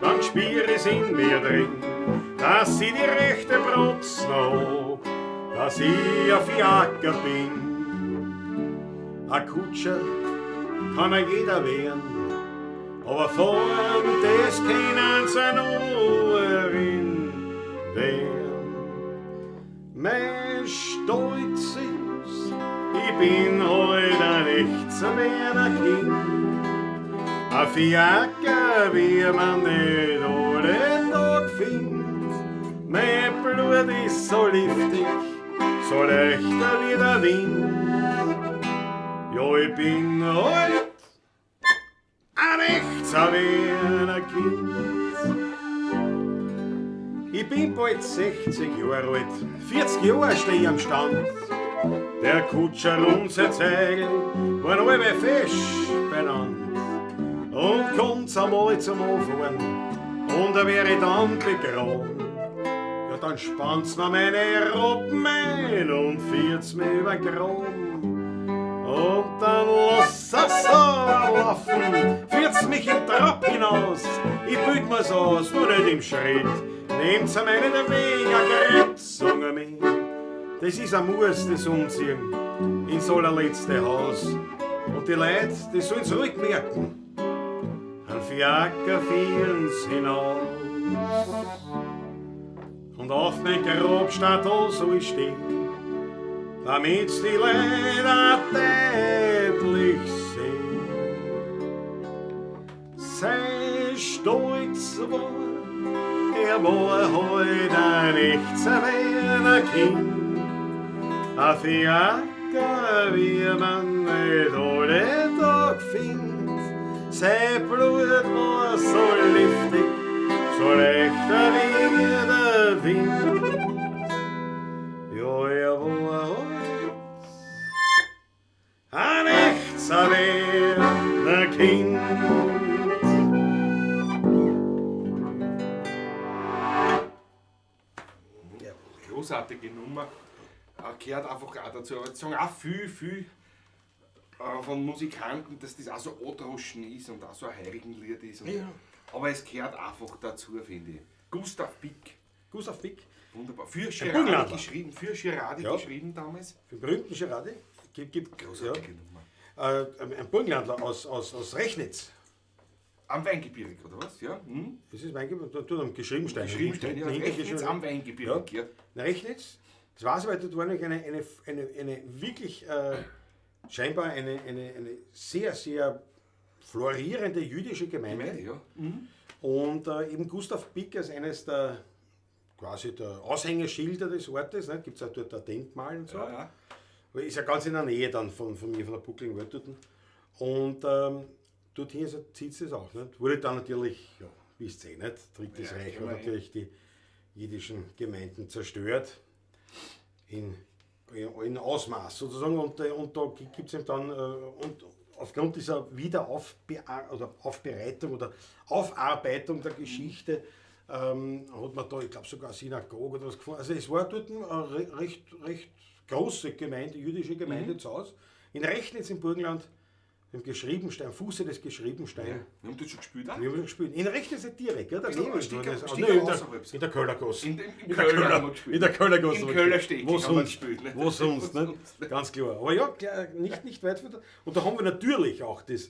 dann spür ich's in mir drin, dass ich die rechte Brotz noch, dass ich ein Fiaker bin. Ein Kutscher kann jeder werden, aber vorn das können sie nur werden. Mein Stolz ist, ich bin heute ein echter Werner Kind. Ein Fiaker, wie man nicht alle Tag findet. Mein Blut ist so liftig, so leichter wie der Wind. Ja, ich bin heute ein echter Werner Kind. Ich bin bald 60 Jahre alt, 40 Jahre steh ich am Stand. Der Kutscher und sein Zeigel waren alle fesch beieinander. Und kommt's einmal zum Anfahren und er wäre dann begraben. Ja, dann spannt's mir meine Roppen ein und führt's mir über den Graben. Und dann lass es so laufen, führt's mich im Trab hinaus. Ich büt mir's aus, nur nicht im Schritt. Nehmt's am Ende der Weg, ein Gerät, sagen wir. Das ist ein Muss, das Umziehen ins allerletzte Haus. Und die Leute, die sollen's ruhig merken. Ein Fiaker fieren's hinaus. Und auf mein Grabstattel soll ich stehen, damit's die Leute deutlich sehen. Sei stolz war, er war heute ein echter Kind. Ein Fiaker, wie man nicht alle Tag findet. Sein Blut war so liftig, so leichter wie der Wind. Ja, er war heute ein echter Kind. Großartige Nummer. Gehört einfach auch dazu. Aber es sagen auch viel von Musikanten, dass das auch so Odroschen ist und auch so ein Heiligenlied ist. Ja. Aber es gehört einfach dazu, finde ich. Gustav Pick. Gustav Pick, Wunderbar. Für Burgenlandler. Girardi Ja. geschrieben damals. für den berühmten Girardi, gibt Großartige Nummer. ein Burgenlandler aus Rechnitz. Am Weingebirge, oder was? Ja? Hm? Das ist Weingebirge, da tut am Geschriebenstein. Geschrieben, ja. Dahinter Rechnitz geschrieben. am Weingebirge. Ja. Na, Rechnitz, das weiß ich, weil dort war nämlich eine wirklich scheinbar eine sehr, sehr florierende jüdische Gemeinde. Ja. Mhm. Und eben Gustav Pick als eines der quasi der Aushängeschilder des Ortes, ne? Gibt es auch dort ein Denkmal und so. Ja. Ist ja ganz in der Nähe dann von mir, von der Buckligen Welt dort. Und dorthin zieht es das auch. Nicht? Wurde dann natürlich, ja, wisst ihr nicht, Drittes Ja, Reich hat immerhin. natürlich die jüdischen Gemeinden zerstört. In Ausmaß sozusagen. Und da gibt es eben dann, und aufgrund dieser Aufbereitung oder Aufarbeitung der Geschichte, hat man da, ich glaube sogar eine Synagoge oder was gefunden. Also es war dort eine recht große Gemeinde, jüdische Gemeinde zu Hause. In Rechnitz im Burgenland, im Geschriebenstein, am Fuße des Geschriebenstein. Wir haben das schon gespielt, Wir haben schon gespielt. In Rechnitz nicht direkt, gell? Also, Daneben. ein Stück In der Köllergasse. In Köln haben wir gespielt. In der Köllergasse. In Köllersteg Wo haben wir sonst? gespielt. Ne? Wo sonst, ne? Ganz klar. Aber ja, nicht weit von da. Und da haben wir natürlich auch das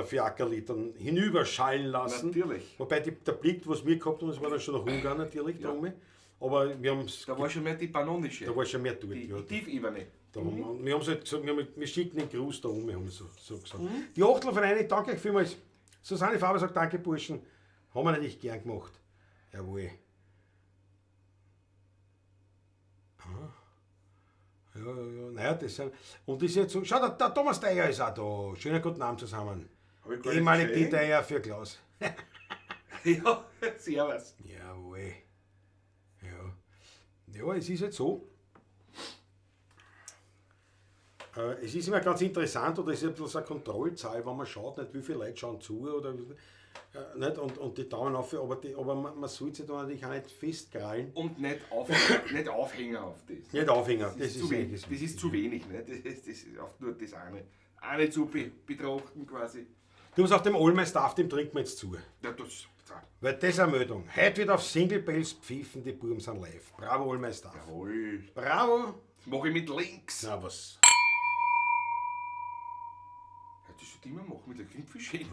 Fiakerlied dann hinüberschallen lassen. Natürlich. Wobei der Blick, was wir gehabt haben, das war dann schon nach Ungarn natürlich, Ja. drum. Aber wir haben es. Da war schon mehr die Panonische. Da war schon mehr dort. die Ja. Tiefebene. Da haben wir haben halt gesagt, wir schicken den Gruß da um, haben wir so gesagt. Die Achtelvereine, danke euch vielmals. Susanne Faber sagt, danke Burschen. Haben wir natürlich gern gemacht. Jawohl. Ja. Naja, das sind. Und das ist jetzt so. Schau, der Thomas Deier ist auch da. Schönen guten Abend zusammen. Hab ich gar nicht Ehemalige gesehen. Deier für Klaus. Ja, servus. Jawohl. Ja, es ist jetzt so. Es ist immer ganz interessant, oder es ist ein bisschen so eine Kontrollzahl, wenn man schaut, nicht wie viele Leute schauen zu, oder, nicht, und die Daumen auf, aber man sollte sich da natürlich auch nicht festkrallen. Und nicht Aufhänger auf das. Nicht Aufhänger, Das ist zu wenig. Das ist zu wenig. Ne? Das ist oft nur das eine zu betrachten quasi. Du hast auf dem Allmeister, auf dem trinken wir jetzt zu. Ja, das, Weil das ist eine Meldung. Heute wird auf Single Bells pfiffen, die Buben sind live. Bravo, Allmeister. jawohl. Bravo. Das mache ich mit links. Na was. Ja, das sollte ich immer machen mit der Grindfischchen.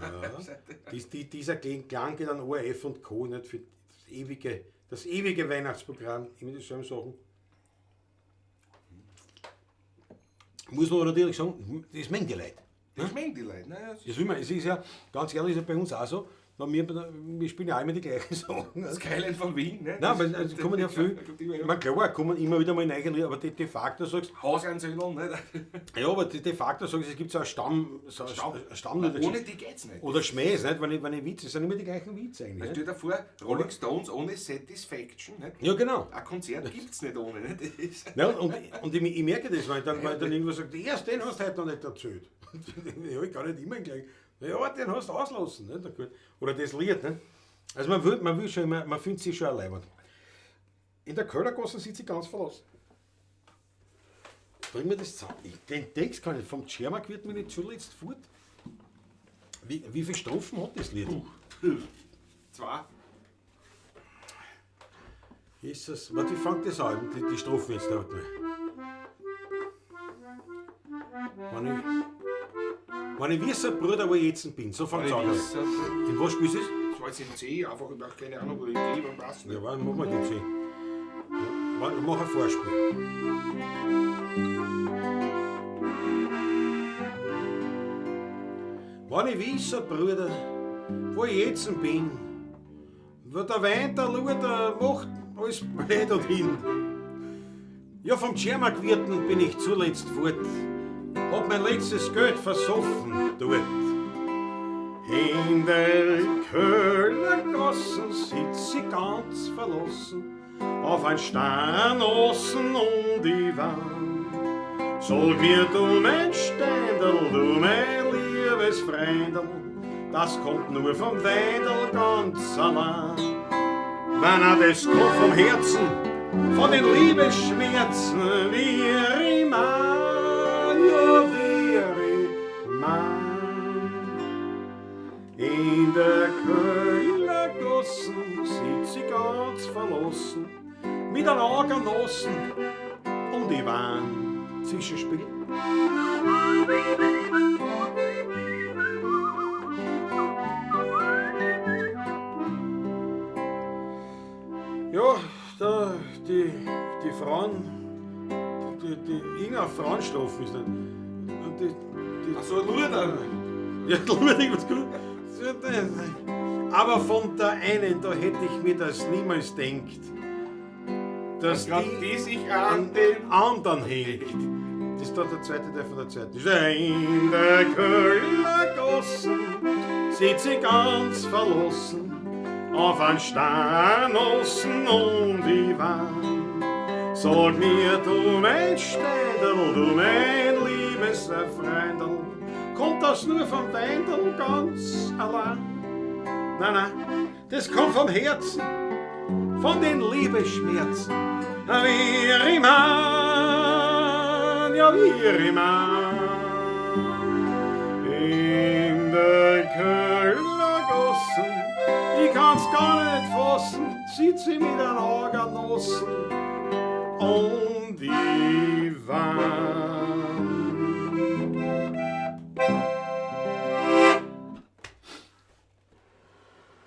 Dieser Klang geht an ORF und Co. nicht für das ewige Weihnachtsprogramm. Immer dieselben Sachen. Muss man natürlich sagen, das mengen die Leute. Das mengen die Leute. Ne? Es ist ja, ganz ehrlich, ist ja bei uns auch so, Na, wir spielen ja auch immer die gleichen Sachen. Das Skyline von Wien, ne? Nein, weil es kommen ja viel. Man klar, kommen immer wieder mal neue Lieder, aber de facto sagst Hausansöhnung, ne? ja, aber de facto sagst es gibt so ein Stammlieder. Ohne die geht's nicht. Oder Schmähs, nicht? Wenn ich Witze, es sind immer die gleichen Witze eigentlich. Stell dir vor, Rolling Stones ohne Satisfaction, nicht? Ja, genau. Ein Konzert gibt's nicht ohne, nicht? Das ist Ja, und ich merke das, weil dann irgendwo sagt, erst den hast du heute noch nicht erzählt. Ja, ich kann nicht immer gleich. Ja, den hast du auslassen. Nicht? Oder das Lied. Nicht? Also man will schon immer, man findet sich schon allein. In der Kölnergasse sitze ich ganz verlassen. Bring mir das zusammen. Den Text kann ich, vom Tschermak wird mir nicht zuletzt fort. Wie viele Strophen hat das Lied? 2. Jesus, warte, wie fängt das an, die Strophen jetzt dort? Wenn ich wie so ein Bruder, wo ich jetzt bin, so fängt es an. In was spielst du es? Das war jetzt in C, einfach nach keine Ahnung, wo ich gehe, beim Passen. Ja, warte, mach mal die 10. Ja, mach ein Vorspiel. Wenn ich wie so ein Bruder, wo ich jetzt bin, wo der Wein, der Lur, der macht alles blöd und hin. Ja, vom Tschermak-Wirten bin ich zuletzt fort. Hab mein letztes Geld versoffen dort. In der Kölner Gassen sitz ich ganz verlassen, auf ein Stein außen um die Wand. Sag mir, du mein Steindl, du mein liebes Freundl, das kommt nur vom Weindl ganz allein. Wenn er das kommt vom Herzen, von den Liebesschmerzen, wie ich mein, ja, wie ich mein. In der Kölner Gassen sitz ich ganz verlassen, mit einem Augennossen und ich Wein zwischenspiel. Ja, die Frauen, die Inga Frauenstrophen ist nicht. Achso, Luder. Ja, lustig, was gut. Aber von der einen, da hätte ich mir das niemals denkt, dass Die sich an den anderen hängt. Das ist da der zweite Teil von der zweiten. In der Kölner Gassen sitz ich ganz verlassen, auf ein Stein außen um die Wand. Sag mir, du mein Steindl, du mein liebes Freundl, kommt das nur vom Weindl ganz allein? Nein, das kommt vom Herzen, von den Liebesschmerzen. Wie ich mein, ja, wie ich mein. In der Kölner Gassen, ich kann's gar nicht fassen, sitz ich mit einem Augennossen um die Wand.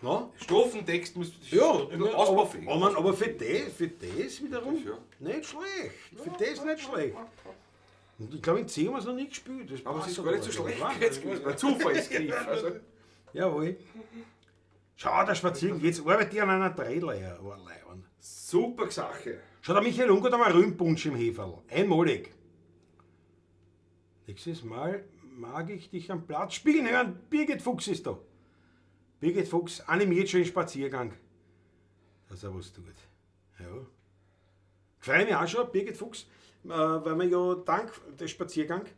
No? Strophentext muss Ja, ausbaufähig. aber für das wiederum Ja. nicht schlecht. Für das nicht schlecht. Und ich glaube, in C haben wir es noch nie gespielt. Das Aber es passt ist gar nicht so sogar. schlecht. Jetzt gewesen, bei Zufallsgriff. Also, Jawohl. Schau, der Spazieren geht's. Arbeitet ihr an einer Trailer. super Sache. Schau, der Michael Ungar hat mal Rühmpunsch im Heferl. Einmalig. Nächstes Mal mag ich dich am Platz spielen hören. Birgit Fuchs ist da. Birgit Fuchs animiert schon den Spaziergang. Dass er was tut. Ja. Freue mich auch schon, Birgit Fuchs, weil wir ja dank des Spaziergangs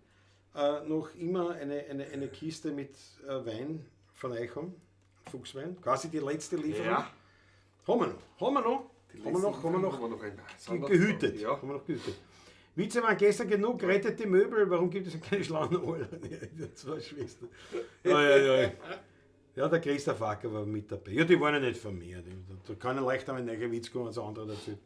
noch immer eine Kiste mit Wein von euch haben. Fuchswein. Quasi die letzte Lieferung. Ja. Haben wir noch. Gehütet. Ja. Haben wir noch gehütet. Witze waren gestern genug, rettet die Möbel, warum gibt es keine schlauen Ohren? Zwei Schwestern. Ja, der Christoph Acker war mit dabei. Ja, die waren ja nicht von mir. Da kann ich leicht einmal einen neuen Witz kommen als andere dazu.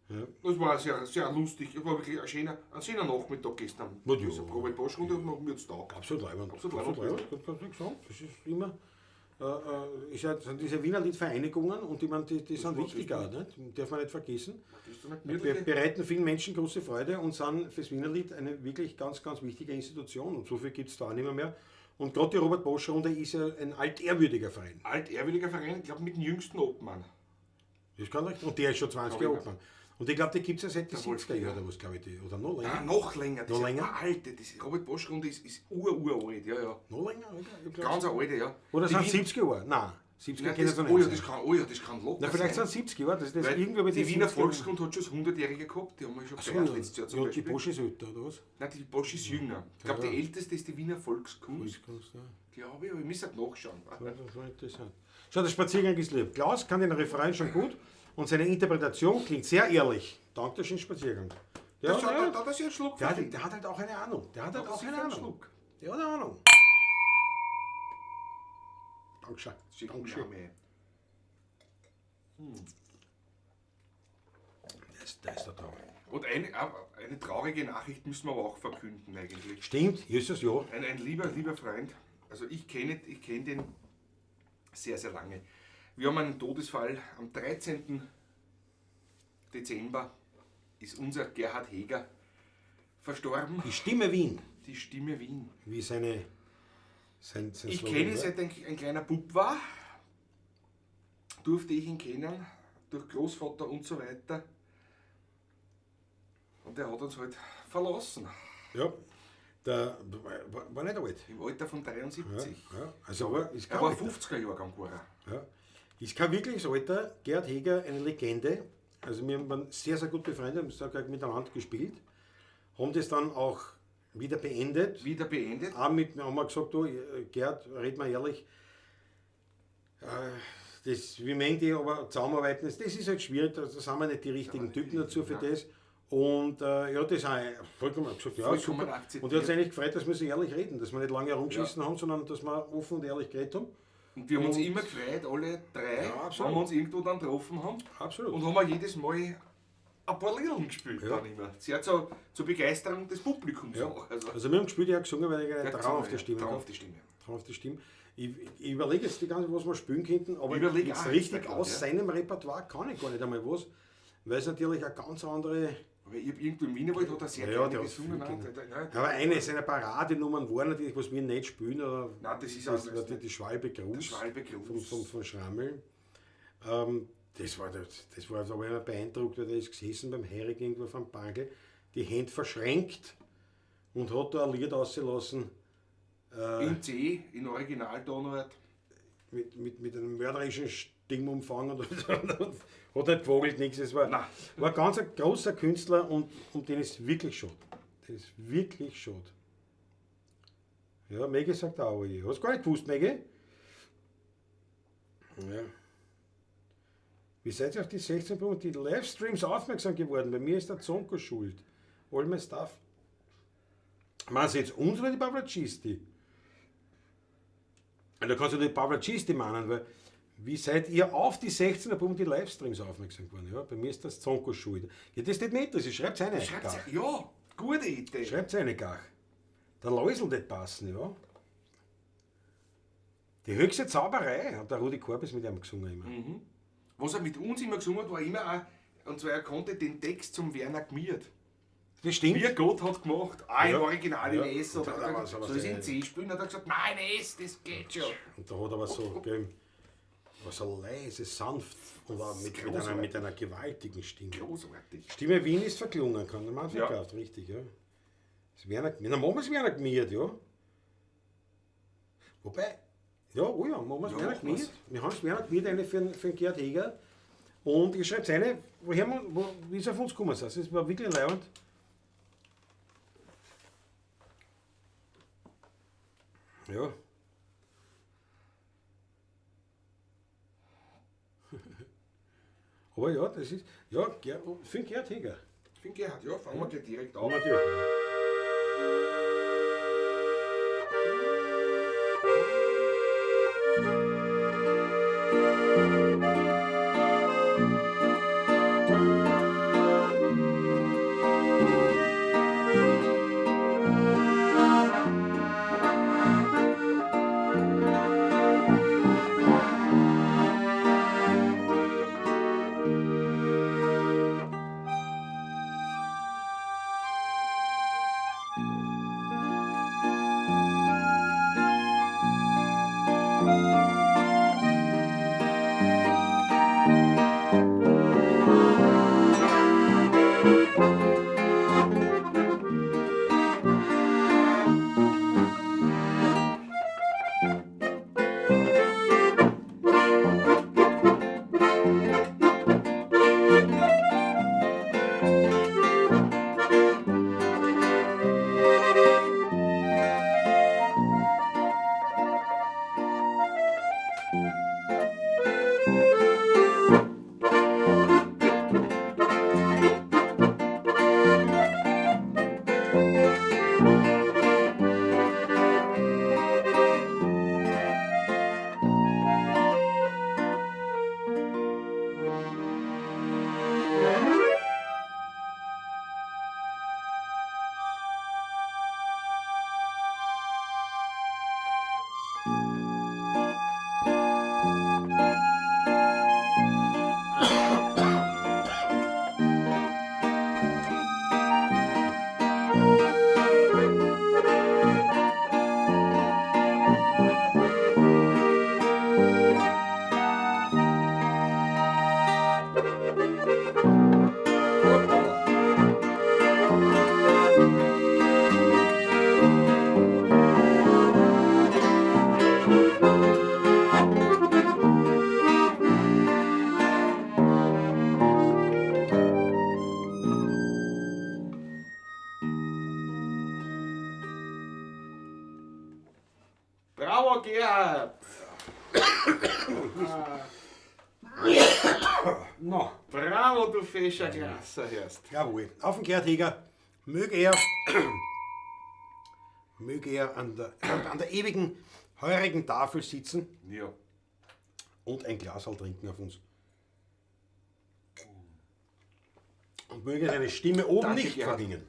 Ja. Das war sehr, sehr lustig. Es war wirklich ein schöner Nachmittag gestern. Ja. Diese Probe-Poschrunde und machen wir jetzt Tag. Absolut leibend. Absolut leibend. Das ist immer. Sind diese Wiener Liedvereinigungen und ich meine, die sind wichtig auch, nicht? Darf man nicht vergessen. Bereiten vielen Menschen große Freude und sind fürs Wiener Lied eine wirklich ganz, ganz wichtige Institution. Und so viel gibt es da auch nicht mehr. Und gerade die Robert-Bosch-Runde ist ja ein altehrwürdiger Verein. Altehrwürdiger Verein, ich glaube mit dem jüngsten Obmann. Das kann recht. Und der ist schon 20 Jahre alt. Und ich glaube, die gibt es ja seit den Der 70er Jahren Wolf, oder was, glaube ich. Oder noch länger. Noch länger. Das Noch ist länger? eine alte. Die Robert-Bosch-Runde ist uralt, ja. Noch länger, oder? Ich glaub, Ganz eine alte, ja. Oder Die sind es Wien- 70er Jahre? Nein, 70er Nein, können es das, noch oh, nicht ja, sein. das kann locker Na, vielleicht sind sein. es 70 Jahre. Das Weil irgendwie bei die den Wiener 70er Volksgrund hat schon das 100-Jährige gehabt, die haben wir schon Ach so, gefeiert letztes Jahr zum ja, die Beispiel. Bosch ist älter, oder was? Nein, die Bosch ist jünger. Ich glaube, Ja. die älteste ist die Wiener Volkskunst. Volkskunst, ja. Glaube ich, aber ich muss halt nachschauen. Das war interessant. Schau, der Spaziergang ist lieb. Klaus kann den Refrain schon gut und seine Interpretation klingt sehr ehrlich. Dank der schönen Spaziergang. Da hat er sich einen Schluck Der verdient. hat halt auch eine Ahnung. Der hat halt auch sicher eine einen Ahnung. Schluck. Der hat eine Ahnung. Dankeschön. Schick ihn Dankeschön. mir mehr. Das ist der Traum. Und eine traurige Nachricht müssen wir aber auch verkünden eigentlich. Stimmt, Jesus, ja. Ein lieber Freund, also ich kenne den sehr, sehr lange. Wir haben einen Todesfall. Am 13. Dezember ist unser Gerhard Heger verstorben. Die Stimme Wien, Die Stimme Wien. wie sein Ich Slogan kenne ihn, war. seit ein kleiner Bub war. Durfte ich ihn kennen, durch Großvater und so weiter. Und er hat uns halt verlassen. Ja, der war nicht alt. Im Alter von Ja, 73. ja. Also aber ist Er kein war Alter. 50er-Jahrgang war er. Ja. Ist kein wirkliches Alter. Gerd Heger, eine Legende. Also wir waren sehr, sehr gut befreundet, haben sogar miteinander gespielt. Haben das dann auch wieder beendet. Wieder beendet. Auch mit, haben wir gesagt, du, Gerd, red mal ehrlich, das, wir mögen die aber zusammenarbeiten, das ist halt schwierig, da sind wir nicht die richtigen Typen dazu für das. Und ja, das haben wir vollkommen gesagt, ja, Vollkommen super. akzeptiert. Und er hat sich eigentlich gefreut, dass wir so ehrlich reden, dass wir nicht lange herumgeschissen haben, sondern dass wir offen und ehrlich geredet haben. Und wir haben uns Und- immer gefreut, alle drei, Ja, absolut. wenn wir uns irgendwo dann getroffen haben. Absolut. Und haben auch jedes Mal ein paar Lieder gespielt. Ja. Dann immer. Sehr zur Begeisterung des Publikums Ja. auch. Also, Also wir haben gespielt, ich habe gesungen, weil ich eine der traumhafte Stimme habe. Traumhafte Stimme. Traumhafte Stimme. Ich überlege jetzt die ganze Zeit, was wir spielen könnten, aber Überleg jetzt auch, richtig ist ja aus klar, seinem Repertoire kann ich gar nicht einmal was, weil es natürlich eine ganz andere... Aber ich habe irgendwo im Wienerwald hat er sehr Ja, gerne der hat gesungen. viel Nein, gesungen. Aber eine seiner Paradenummern war natürlich, was wir nicht spielen, oder Nein, das ist das auch war die Schwalbe Gruß, der Schwalbe Gruß. von Schrammel. Das war, da war ich immer beeindruckt, weil der ist gesessen beim Heirig irgendwo vom Bangel, die Hände verschränkt und hat da ein Lied ausgelassen In C, in Originaltonart. mit einem mörderischen Stimmumfang und hat nicht gewogelt, nichts. Es war, Nein. war ein ganz großer Künstler und um den ist wirklich schade. Das ist wirklich schade. Ja, Maggie sagt auch, ich hast gar nicht gewusst, Maggie? Ja. Wie seid ihr auf die 16 Punkte, die Livestreams aufmerksam geworden? Bei mir ist der Zonko schuld. All my stuff. Meinst du jetzt uns oder die Pavlacisti? Da kannst du die Pavlacisti meinen, weil wie seid ihr auf die 16er Punkte die Livestreams aufmerksam geworden? Ja, bei mir ist das Zonko schuld. Ja, das steht nicht, das ist, schreibt eine. Schreibt's, ja, gute Idee. Schreibt eine Gach. Der Läusel nicht passen, ja. Die höchste Zauberei hat der Rudi Korbis mit ihm gesungen immer. Was er mit uns immer gesungen hat, war immer auch, und zwar er konnte den Text zum Werner Gmiert. Das stimmt. Wie Gott hat gemacht, im Original Ja. in S, Und oder da war es aber soll ich sehr- in C spielen? Hat er gesagt, nein, S, das geht schon. Und da hat er aber so, gell, war so leise, sanft und auch großartig. mit einer gewaltigen Stimme. Großartig. Stimme Wien ist verklungen, kann man Ja. verkauft, richtig, ja. Das Werner, dann machen wir es Werner Gmiert, ja. Wobei, ja, oh ja, machen wir es Ja, Werner machen wir's. Gmiert. Wir haben es Werner Gmiert eine für den Gerd Heger. Und ich schreibe eine, wie ist er auf uns gekommen? Das war wirklich leibend. Ja. Aber ja, das ist, ja, für den Gerd Heger. Ich finde Gerhard, ja, fangen wir gleich direkt an. Natürlich. Bravo, Gerhard! No, Bravo, du fescher Grasser, hörst. jawohl. Auf den Gerhard Heger möge er an der ewigen, heurigen Tafel sitzen Ja. und ein Glasal trinken auf uns. Und möge seine Stimme oben Danke, nicht Gerhard. vergingen.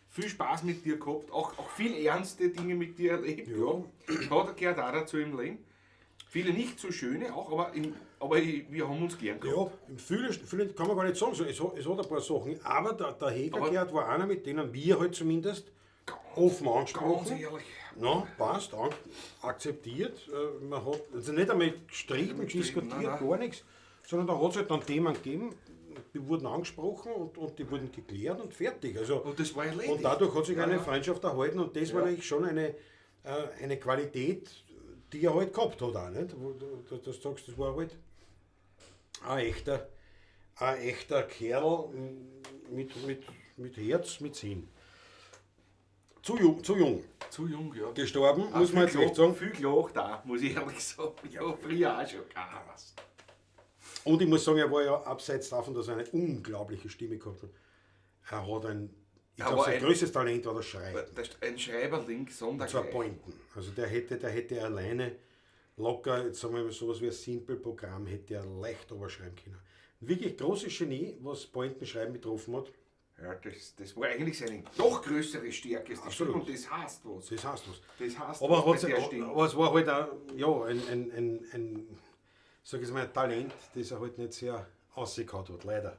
Viel Spaß mit dir gehabt, auch viel ernste Dinge mit dir erlebt. Ja. Hat er gehört auch dazu im Leben. Viele nicht so schöne auch, aber wir haben uns gern gehabt. Ja, viele kann man gar nicht sagen. So, es hat ein paar Sachen. Aber der Heger Aber- Gerhard war einer, mit denen wir halt zumindest offen Ganz angesprochen. ehrlich. Na, passt, akzeptiert. Man hat also nicht einmal gestritten, diskutiert, nein. gar nichts, sondern da hat es halt dann Themen gegeben, die wurden angesprochen und die wurden geklärt und fertig. Also, Und das war erledigt. und dadurch hat sich Ja, eine ja. Freundschaft erhalten und das war eigentlich schon eine Qualität, die er halt gehabt hat auch, nicht? Wo du das sagst, das war halt ein echter Kerl mit Herz, mit Sinn. Zu jung Zu jung, ja. gestorben, muss man jetzt echt sagen. Viel gelacht da, muss ich ehrlich sagen. Ja, früher auch schon. Was. Und ich muss sagen, er war ja abseits davon, dass er eine unglaubliche Stimme gehabt hat. Er hat ich Aber glaube, sein ein- größtes Talent war das Schreiben. Das ist ein Schreiberling, Und zwar sondergleich. Pointen. Also der hätte alleine locker, jetzt sagen wir mal sowas wie ein Simple-Programm, hätte er leicht überschreiben können. Ein wirklich großes Genie, was Pointenschreiben betroffen hat. Ja, das war eigentlich seine doch größere Stärke. Das Absolut. Stimme, und das heißt was. Das heißt was. Das heißt Aber, was hat's- bei der Stimme. aber es war halt auch ja, ein sag ich mal, ein Talent, das er halt nicht sehr ausgehauen hat, leider.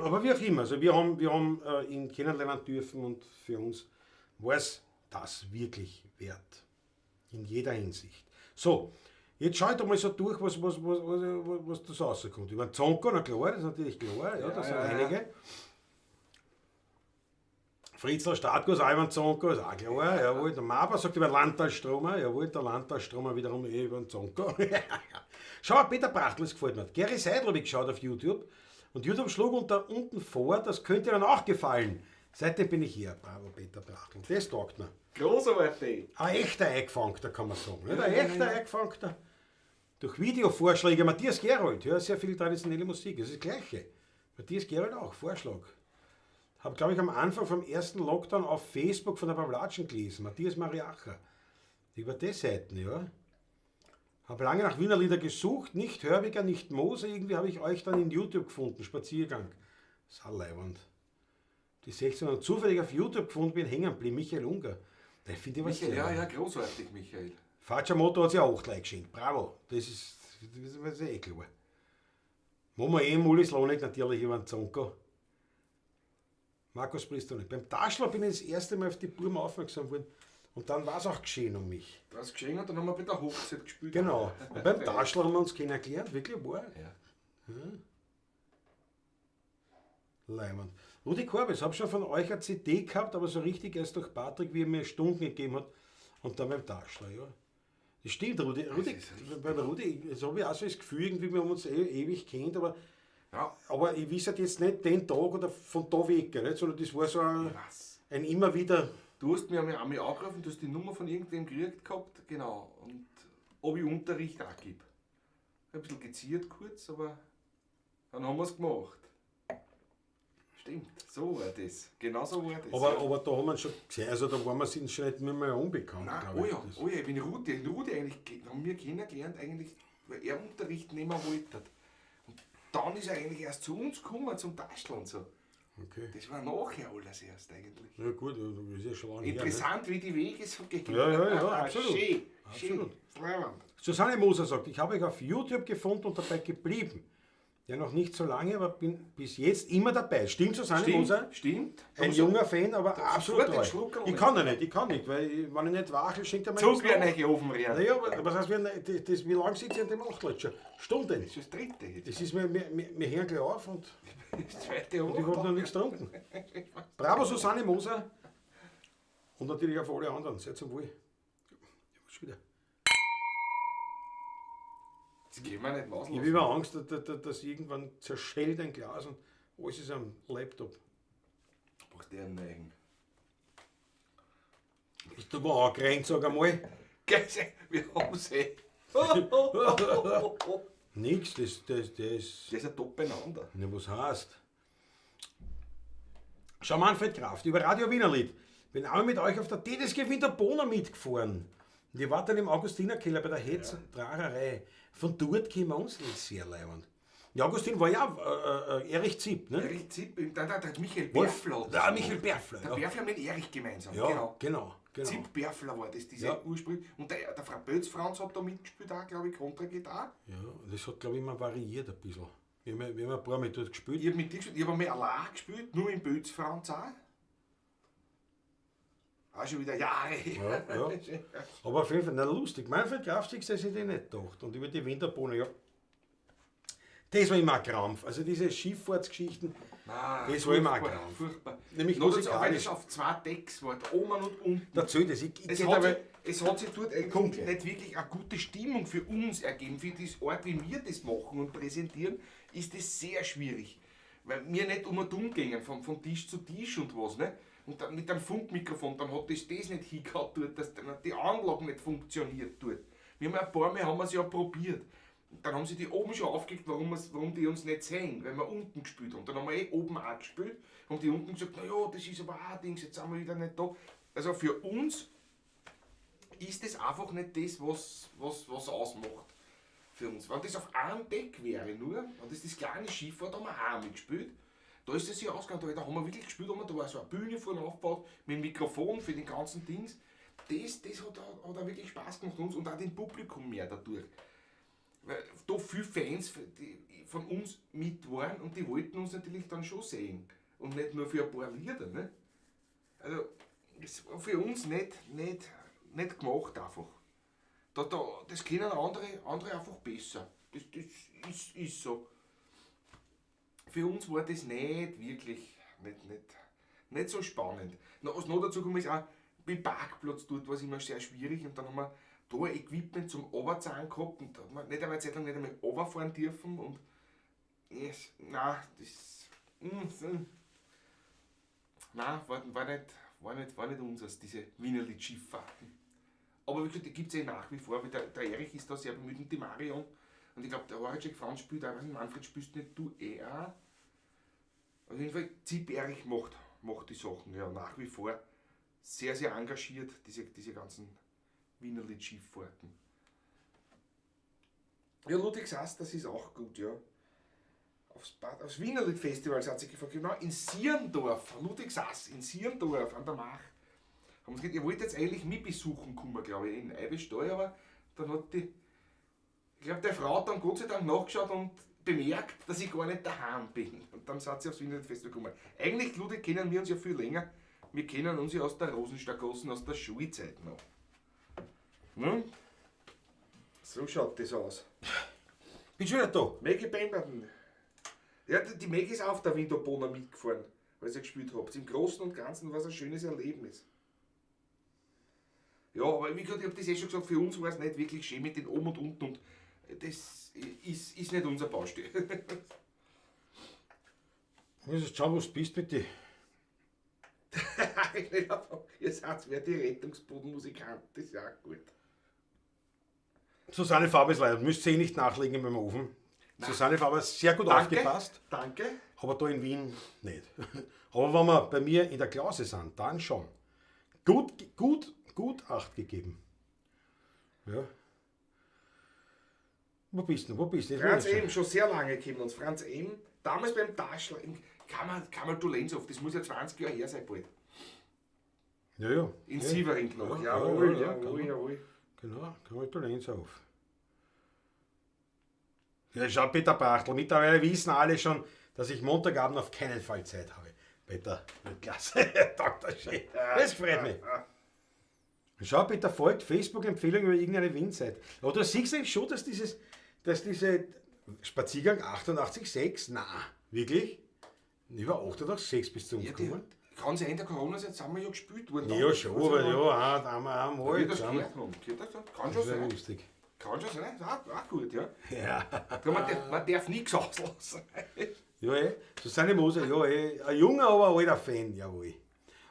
Aber wie auch immer, also wir haben ihn kennenlernen dürfen und für uns war es das wirklich wert. In jeder Hinsicht. So, jetzt schau ich da mal so durch, was da so rauskommt. Über den Zonko, na klar, das ist natürlich klar, ja, das sind einige. Fritzler Startgus, Ivan Zonko, ist auch klar, jawohl. Der Maber sagt über Landtalstromer, jawohl, der Landtalstromer wiederum über den Zonko. Schau, Peter Brachtl, das gefällt mir. Gary Seidel habe ich geschaut auf YouTube und YouTube schlug unten vor, das könnte Ihnen auch gefallen. Seitdem bin ich hier, bravo Peter Brachtl, das taugt mir. Großartig. Ein echter Eingefangter, kann man sagen. Nicht? Ein echter Eingefangter. Durch Videovorschläge, Matthias Gerold, ja, sehr viel traditionelle Musik, das ist das Gleiche. Matthias Gerold auch, Vorschlag. Habe, glaube ich, am Anfang vom ersten Lockdown auf Facebook von der Pawlatschen gelesen, Matthias Mariacher. Über die Seiten, ja. Habe lange nach Wiener Lieder gesucht, nicht Hörbiger, nicht Moser, irgendwie habe ich euch dann in YouTube gefunden, Spaziergang. Sauleiwand. Die 16 und zufällig auf YouTube gefunden, bin hängen geblieben, Michael Unger. Da finde ich was Michael, sehr. ja, großartig, Michael. Facciamoto hat sich auch gleich geschenkt. Bravo. Das ist eh klar. Momo Mulis Lonek natürlich über den Zonko. Markus Priester nicht. Beim Taschler bin ich das erste Mal auf die Burm aufmerksam geworden. Und dann war es auch geschehen um mich. Das geschehen und dann haben wir bei der Hochzeit gespielt. Genau. Und beim Taschler haben wir uns kennengelernt. Wirklich wahr. Ja. Leimend. Rudi Korbes, habe schon von euch eine CD gehabt, aber so richtig erst durch Patrick, wie er mir Stunden gegeben hat. Und dann beim Taschler, ja. Das stimmt, Rudi, ist richtig. bei Rudi, das habe ich auch so das Gefühl, irgendwie, wir haben uns ewig kennt, aber Ja, Aber ich weiß halt jetzt nicht den Tag oder von da weg, nicht? Sondern das war so was? ein immer wieder. Du hast mir einmal angerufen, du hast die Nummer von irgendwem gekriegt gehabt, genau. Und ob ich Unterricht auch gebe. Ein bisschen geziert kurz, aber dann haben wir es gemacht. Stimmt, so war das. Genau so war das. Aber da haben wir schon gesehen, also da waren wir uns schon nicht mehr unbekannt, Nein, glaube oh ich. ja, oh ja, ich bin Rudi. Rudi eigentlich, haben wir kennengelernt, eigentlich, weil er Unterricht nehmen wollte. Und dann ist er eigentlich erst zu uns gekommen, zum Tascheln und so. Okay. Das war nachher alles erst eigentlich. Ja gut, das ist ja schon lange Interessant, wie die Wege so gehen. Ja, absolut. Schön, Absolut. schön. Susanne Moser sagt, ich habe euch auf YouTube gefunden und dabei geblieben. Ja, noch nicht so lange, aber bin bis jetzt immer dabei. Stimmt, Susanne Moser? Stimmt. Ein junger Fan, aber absolut sofort den treu. Schluck Ich kann ja nicht, weil wenn ich nicht wachel, schenkt er mir Zug nichts werden nach. euch offen rein. Naja, aber was heißt, wie lange sitze ich an dem Achtlatscher? Stunden. Das ist das dritte jetzt. Das ist wir hören gleich auf und Das zweite ich habe noch nichts getrunken. Bravo, Susanne Moser. Und natürlich auf alle anderen. Seid zum Wohl. Ja, was wieder. Das gehen wir nicht Ich auslassen. habe immer Angst, dass irgendwann zerschellt ein Glas und alles ist am Laptop. Brauchst du einen neuen. Bist du mal angerannt, sag einmal. Wir haben sie. Nix, das ist. Der ist ja top beieinander. Ja, was heißt? Schau, Manfred Kraft, über Radio Wienerlied. Bin auch mit euch auf der TDSG Winterbohner mitgefahren. Und ich war dann im Augustinerkeller bei der Hetzdragerei. Von dort kommen wir uns nicht sehr leibend. Ja, Augustin war ja Erich Zipp, ne? Erich Zipp, dann der Michael Wolf- Berfler. Ja, Michael Berfler, Der ja. Berfler mit Erich gemeinsam, Ja, genau. Zipp Berfler war das, diese Ja. Ursprung. Und der Frau Bötz Franz hat da mitgespielt, auch, glaube ich, Kontragitarre. Ja, das hat, glaube ich, immer variiert ein bisschen. Wir haben ein paar Mal dort gespielt. Ich habe mit dir gespielt, ich habe einmal allein gespielt, nur mit Bötz Franz auch. Auch schon wieder Jahre her. Ja, ja. Aber auf jeden Fall, na lustig. Manfred Kraft, das hätte ich nicht gedacht. Und über die Winterbohner, ja. Das war immer ein Krampf. Also diese Schifffahrtsgeschichten, Nein, das war immer ein furchtbar, Krampf. furchtbar. Nämlich Noch dazu, auch wenn es musikalisch. auf zwei Decks war, oben und unten. Dazu, das ich Es geht hat, aber, sich, es hat sich dort eigentlich Kommt gleich. nicht wirklich eine gute Stimmung für uns ergeben. Für das Art, wie wir das machen und präsentieren, ist das sehr schwierig. Weil wir nicht um und um gehen, von Tisch zu Tisch und was. Ne? Und dann mit einem Funkmikrofon, dann hat das nicht hingehauen dort, dass dann die Anlage nicht funktioniert dort. Wir haben ein paar Mal haben wir es ja probiert. Und dann haben sie die oben schon aufgeregt, warum die uns nicht sehen, weil wir unten gespielt haben. Dann haben wir oben auch gespielt, haben die unten gesagt, naja, das ist aber auch ein Ding, jetzt sind wir wieder nicht da. Also für uns ist das einfach nicht das, was ausmacht für uns. Wenn das auf einem Deck wäre nur, wenn das kleine Schiff war, da haben wir auch mitgespielt, da ist das ja ausgegangen, da haben wir wirklich gespielt, da war so eine Bühne vorne aufgebaut, mit dem Mikrofon für den ganzen Dings. Das hat auch wirklich Spaß gemacht uns und auch dem Publikum mehr dadurch. Weil da viele Fans die von uns mit waren und die wollten uns natürlich dann schon sehen. Und nicht nur für ein paar Lieder. Ne? Also, das war für uns nicht gemacht einfach. Das können andere einfach besser. Das ist so. Für uns war das nicht wirklich nicht so spannend. Was noch dazu kommt, ist auch beim Parkplatz dort war es immer sehr schwierig und dann haben wir da ein Equipment zum Runterzahlen gehabt und da haben wir nicht einmal eine Zeit lang nicht einmal runterfahren dürfen und yes, nein, das nein, war nicht unseres, diese Wienerlied-Schifffahrten. Aber wie gesagt, die gibt es nach wie vor, weil der Erich ist da sehr bemüht und die Marion. Und ich glaube, der Horacek Franz spielt auch, Manfred spielst nicht, du eher. Auf jeden Fall, Zipp Erich macht die Sachen, ja, nach wie vor. Sehr, sehr engagiert, diese ganzen Wienerlied-Schifffahrten. Ja, Ludwig Sass, das ist auch gut, ja. Aufs Wienerlied-Festival hat sich gefragt, genau, in Sierndorf, Ludwig Sass, in Sierndorf an der Mach. Haben sie gesagt, ihr wollt jetzt eigentlich mich besuchen kommen, glaube ich, in Eibischtal, aber dann hat ich glaube, der Frau hat dann Gott sei Dank nachgeschaut und bemerkt, dass ich gar nicht daheim bin. Und dann sind sie aufs Wienerlied-Festival gekommen. Eigentlich, Ludwig, kennen wir uns ja viel länger. Wir kennen uns ja aus der Rosenstadtgassen, aus der Schulzeit noch. Hm? So schaut das aus. bin schon wieder da. Maggie Pemberton. Ja, die Maggie ist auch auf der Winterbohner mitgefahren, weil sie gespielt habt. Im Großen und Ganzen war es ein schönes Erlebnis. Ja, aber wie gesagt, ich habe das schon gesagt, für uns war es nicht wirklich schön mit den oben und unten und das ist nicht unser Baustell. Ich muss jetzt schauen, was du bist, bitte. Ihr seid wer die Rettungsbodenmusikant, das ist ja auch gut. Susanne Faber ist leider, müsst ihr eh nicht nachlegen beim Ofen. Nein. Susanne Faber ist sehr gut Danke. aufgepasst, Danke. aber da in Wien nicht. Aber wenn wir bei mir in der Klause sind, dann schon. Gut Acht gegeben. Ja. Wo bist du? Franz M. schon sehr lange kennen uns. Franz M. damals beim Taschler in Kamal Tulenshof, das muss ja 20 Jahre her sein bald. Ja. In ja. Sievering noch. Ja, Jawohl, ja, jawohl, genau. jawohl. Genau, Kamal Tulenshof. Ja, schau, Peter Brachtl, mittlerweile wissen alle schon, dass ich Montagabend auf keinen Fall Zeit habe. Peter, klasse, Dr. Schön. Das freut mich. Schau, Peter, folgt Facebook-Empfehlung über irgendeine Wien-Seite. Aber du siehst eigentlich schon, dass diese Spaziergang 88,6, na, wirklich? Über 88,6 bis zu uns kommen? Kann sein, in der Corona-Zeit sind wir ja gespielt worden. Ja, schon, aber ja, einmal. Ich das gehört haben. Kann schon sein. Lustig. Kann schon sein, das ist auch gut, ja. Ja. Man darf nichts auslassen. Ja, Susanne Moser, ja, ein junger, aber alter Fan, jawohl.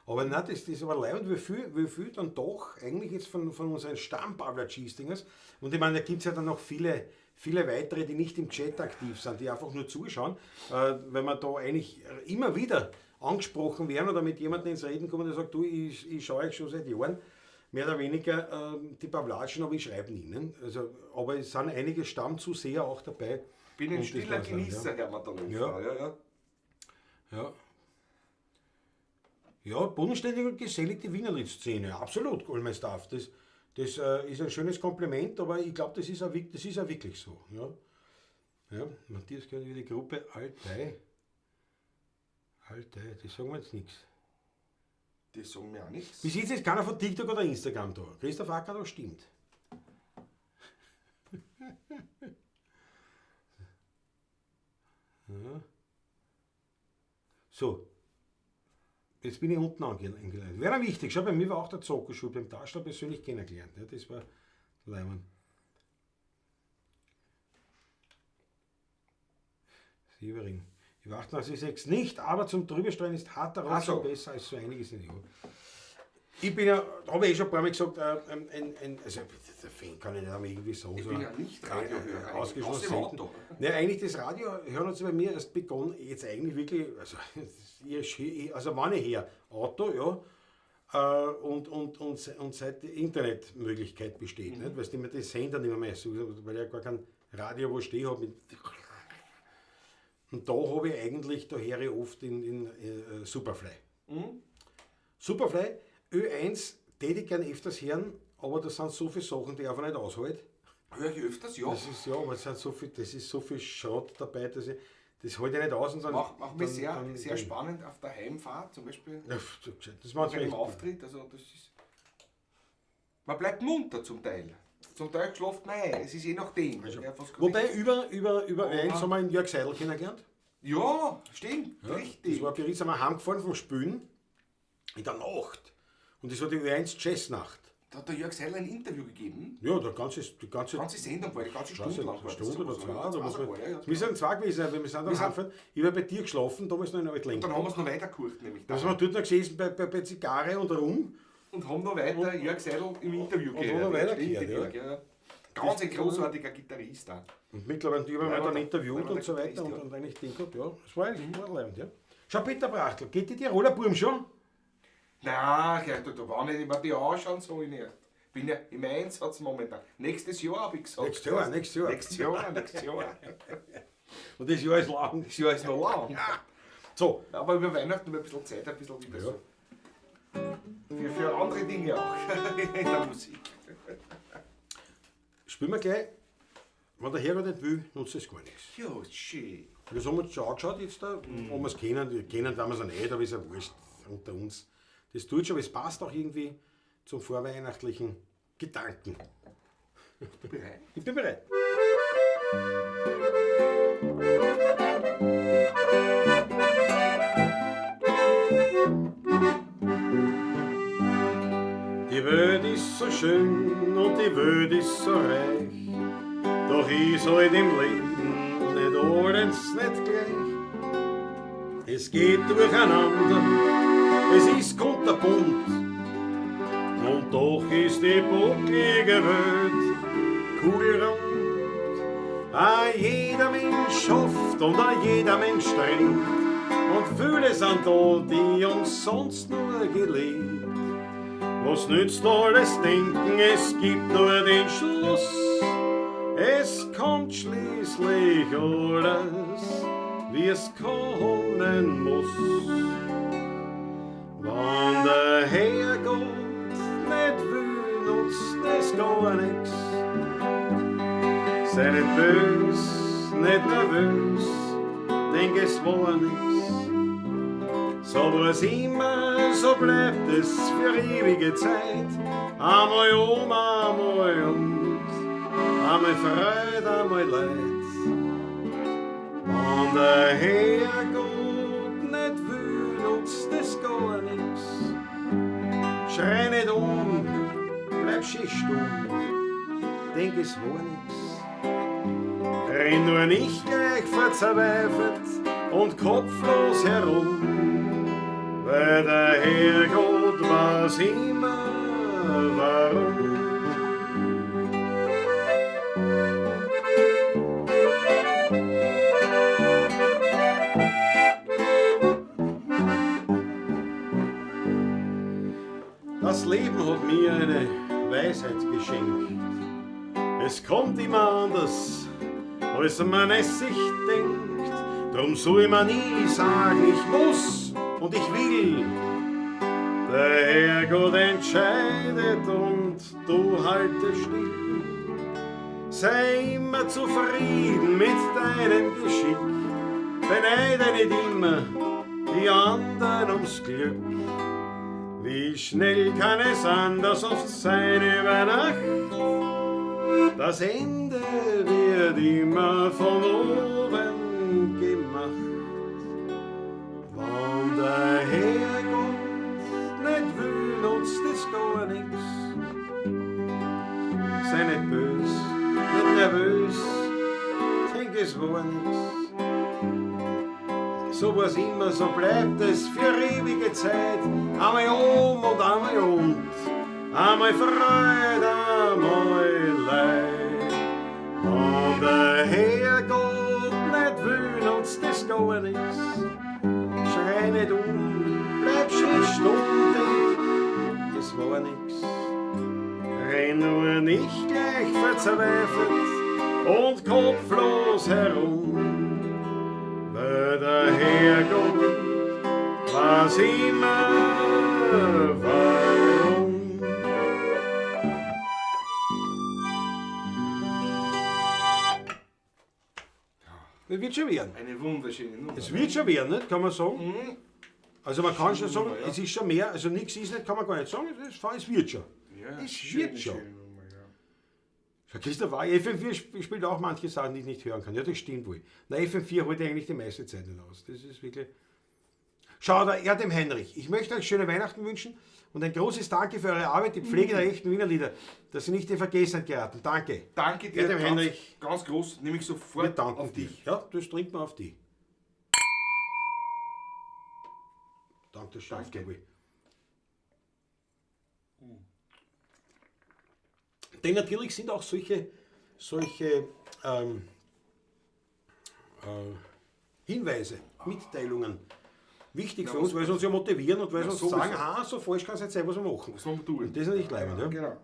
Aber nein, das ist aber leid, wie viel dann doch eigentlich jetzt von unseren Stamm-Pavla-Cheestingers, und ich meine, da gibt es ja dann noch viele weitere, die nicht im Chat aktiv sind, die einfach nur zuschauen, wenn wir da eigentlich immer wieder angesprochen werden oder mit jemandem ins Reden kommen, der sagt, du, ich schaue euch schon seit Jahren, mehr oder weniger die Pavlatschen, aber ich schreibe ihnen. Also, aber es sind einige Stammzuseher auch dabei. Ich bin ein Und stiller das war's Genießer, dann, Herr Matalon. Ja. Ja. Ja, bodenständige und gesellige Wienerlied-Szene, absolut, Goldmeister. Das ist ein schönes Kompliment, aber ich glaube, das ist auch wirklich so. Ja, Matthias gehört über die Gruppe Altei, das sagen wir jetzt nichts. Die sagen mir auch nichts. Bis jetzt ist keiner von TikTok oder Instagram da. Christoph Acker, das stimmt. Ja. So. Jetzt bin ich unten eingeladen. Wäre wichtig, schau, bei mir war auch der Zockerschul beim Taschler persönlich kennengelernt. Ja, das war Leimann. Sievering. Ich war 88,6 nicht, aber zum Drüberstreuen ist harter Rock schon besser als so einiges in Jahr. Ich bin ja, habe ich schon ein paar Mal gesagt, also der Fan kann ich nicht einmal irgendwie so. Ich bin ja nicht Radiohörer. Ausgeschlossen. Aus dem Auto. Ja, eigentlich das Radio hören hat sie bei mir erst begonnen, jetzt eigentlich wirklich, also wann ich her, Auto, ja, und seit die Internetmöglichkeit besteht, nicht? Weil du das Sender nicht mehr suchst, weil ich ja gar kein Radio wo stehen habe. Und da habe ich eigentlich, da höre ich oft in Superfly. Superfly, Ö1, täte ich gerne öfters hören, aber da sind so viele Sachen, die ich einfach nicht aushält. Höre ich öfters, ja. Das ist, ja, aber es sind das ist so viel Schrott dabei, dass das halte ich nicht aus. Und dann, Macht mich sehr spannend auf der Heimfahrt zum Beispiel. Ja, das macht Bei dem Auftritt, also das ist... Man bleibt munter zum Teil. Zum Teil geschlafen, nein, es ist je nachdem. Also, Ja, was wobei über Ö1 haben wir einen Jörg Seidel kennengelernt. Ja, stimmt, Ja, richtig. das war bei uns, sind wir heimgefahren vom Spülen in der Nacht. Und das war die Ö1 Jazznacht. Da hat der Jörg Seidel ein Interview gegeben. Ja, die ganze Sendung war, die ganze Stunde lang. Eine Stunde oder zwei. Wir Wir sind zwei gewesen, weil wir sind dann heimgefahren. Ich war bei dir geschlafen, damals noch in Altlenk. dann haben wir es noch weiter gekocht, nämlich. Da sind wir dort noch gesessen bei Zigarre und Rum. Und haben noch weiter Jörg Seidel im Interview und haben noch weiter gehört, Jörg, ja. Ganz ein großartiger Gitarrist auch. Und mittlerweile die haben wir dann interviewt und so weiter Gitarrist, und eigentlich denkt, ja, das war eigentlich leibend, ja. Schau, Peter Brachtl, geht die Tiroler Burm schon? Nein, da war nicht immer die anschauen, so ich nicht. Bin ja im Einsatz momentan. Nächstes Jahr habe ich gesagt. Nächstes Jahr. Nächstes Jahr. Und das Jahr ist lang. Das Jahr ist noch lang. So. Aber über Weihnachten haben wir ein bisschen Zeit, ein bisschen wieder so. Für andere Dinge auch. In der Musik. Spielen wir gleich. Wenn der Herr nicht will, nutzt es gar nichts. Ja, schön. Das haben wir uns schon angeschaut jetzt da, ob wir es kennen. Kennen wir es auch nicht, aber ist ja wurscht unter uns. Das tut schon, aber es passt auch irgendwie zum vorweihnachtlichen Gedanken. Bist du bereit? Ich bin bereit. Die Welt ist so schön und die Welt ist so reich, doch ich soll im Leben nicht alles nicht gleich. Es es geht durcheinander, es ist kunterbunt. Und doch ist die bucklige Welt kugelrund. Jeder Mensch hofft und jeder Mensch strengt. Und viele sind da, die uns sonst nur gelebt. Was nützt alles Denken, es gibt nur den Schluss. Es kommt schließlich alles, wie es kommen muss. Wenn der Herrgott nicht will, nutzt es gar nix. Sei nicht bös, nicht nervös, denk es war nix. So war's immer, so bleibt es für ewige Zeit. Einmal einmal und, einmal Freude, einmal Leid. Wenn der Herrgott nicht will, nutzt es gar nix. Schrei nicht bleib schön stumm, denk es war nix. Renn nur nicht gleich verzweifelt und kopflos herum, weil der Herrgott weiß immer warum. Das Leben hat mir eine Weisheit geschenkt. Es kommt immer anders, als man es sich denkt. Drum soll man nie sagen, ich muss und ich will. Der Herrgott entscheidet und du halte still. Sei immer zufrieden mit deinem Geschick. Beneide nicht immer die anderen ums Glück. Wie schnell kann es anders oft sein über Nacht? Das Ende wird immer von oben gemacht. Wenn der Herrgott nicht will, nutzt es gar nix. Sei nicht bös, nicht nervös, denk es war nix. So war's immer, so bleibt es für ewige Zeit. Einmal und einmal und, einmal Freude, einmal Leid. Wenn der Herrgott nicht will, nutzt es gar nix. Schrei nicht bleib schön stumm, denk, es war nix. Renn nur nicht gleich verzweifelt und kopflos herum. Weil der Herrgott weiß immer warum. Das wird schon werden. Eine wunderschöne Nummer. Es wird schon werden, nicht? Kann man sagen. Mhm. Also man kann schon sagen, Ja. es ist schon mehr, also nichts ist nicht, kann man gar nicht sagen, es wird schon. Ja, Es schöne, wird schon. schöne Nummer, ja. Schau, Christoph, FM4 spielt auch manche Sachen, die ich nicht hören kann. Ja, das stimmt wohl. Na, FM4 holt eigentlich die meiste Zeit nicht aus. Das ist wirklich... Schau, der Erdem Heinrich, ich möchte euch schöne Weihnachten wünschen und ein großes Danke für eure Arbeit, die Pflege der echten Wiener Lieder, dass sie nicht in Vergessenheit geraten. Danke. Danke dir, Erdem Heinrich. ganz groß, nehme ich Wir sofort danken auf dich. Ja, das trinkt man auf dich. Danke, das schafft Danke. wohl. Denn natürlich sind auch solche Hinweise, Mitteilungen wichtig Ja, für uns, weil sie uns ja motivieren und weil sie Ja, uns sowieso. sagen, so falsch kann es nicht sein, was wir machen. Was sollen wir tun? Und das ist natürlich leibend, ja. Genau.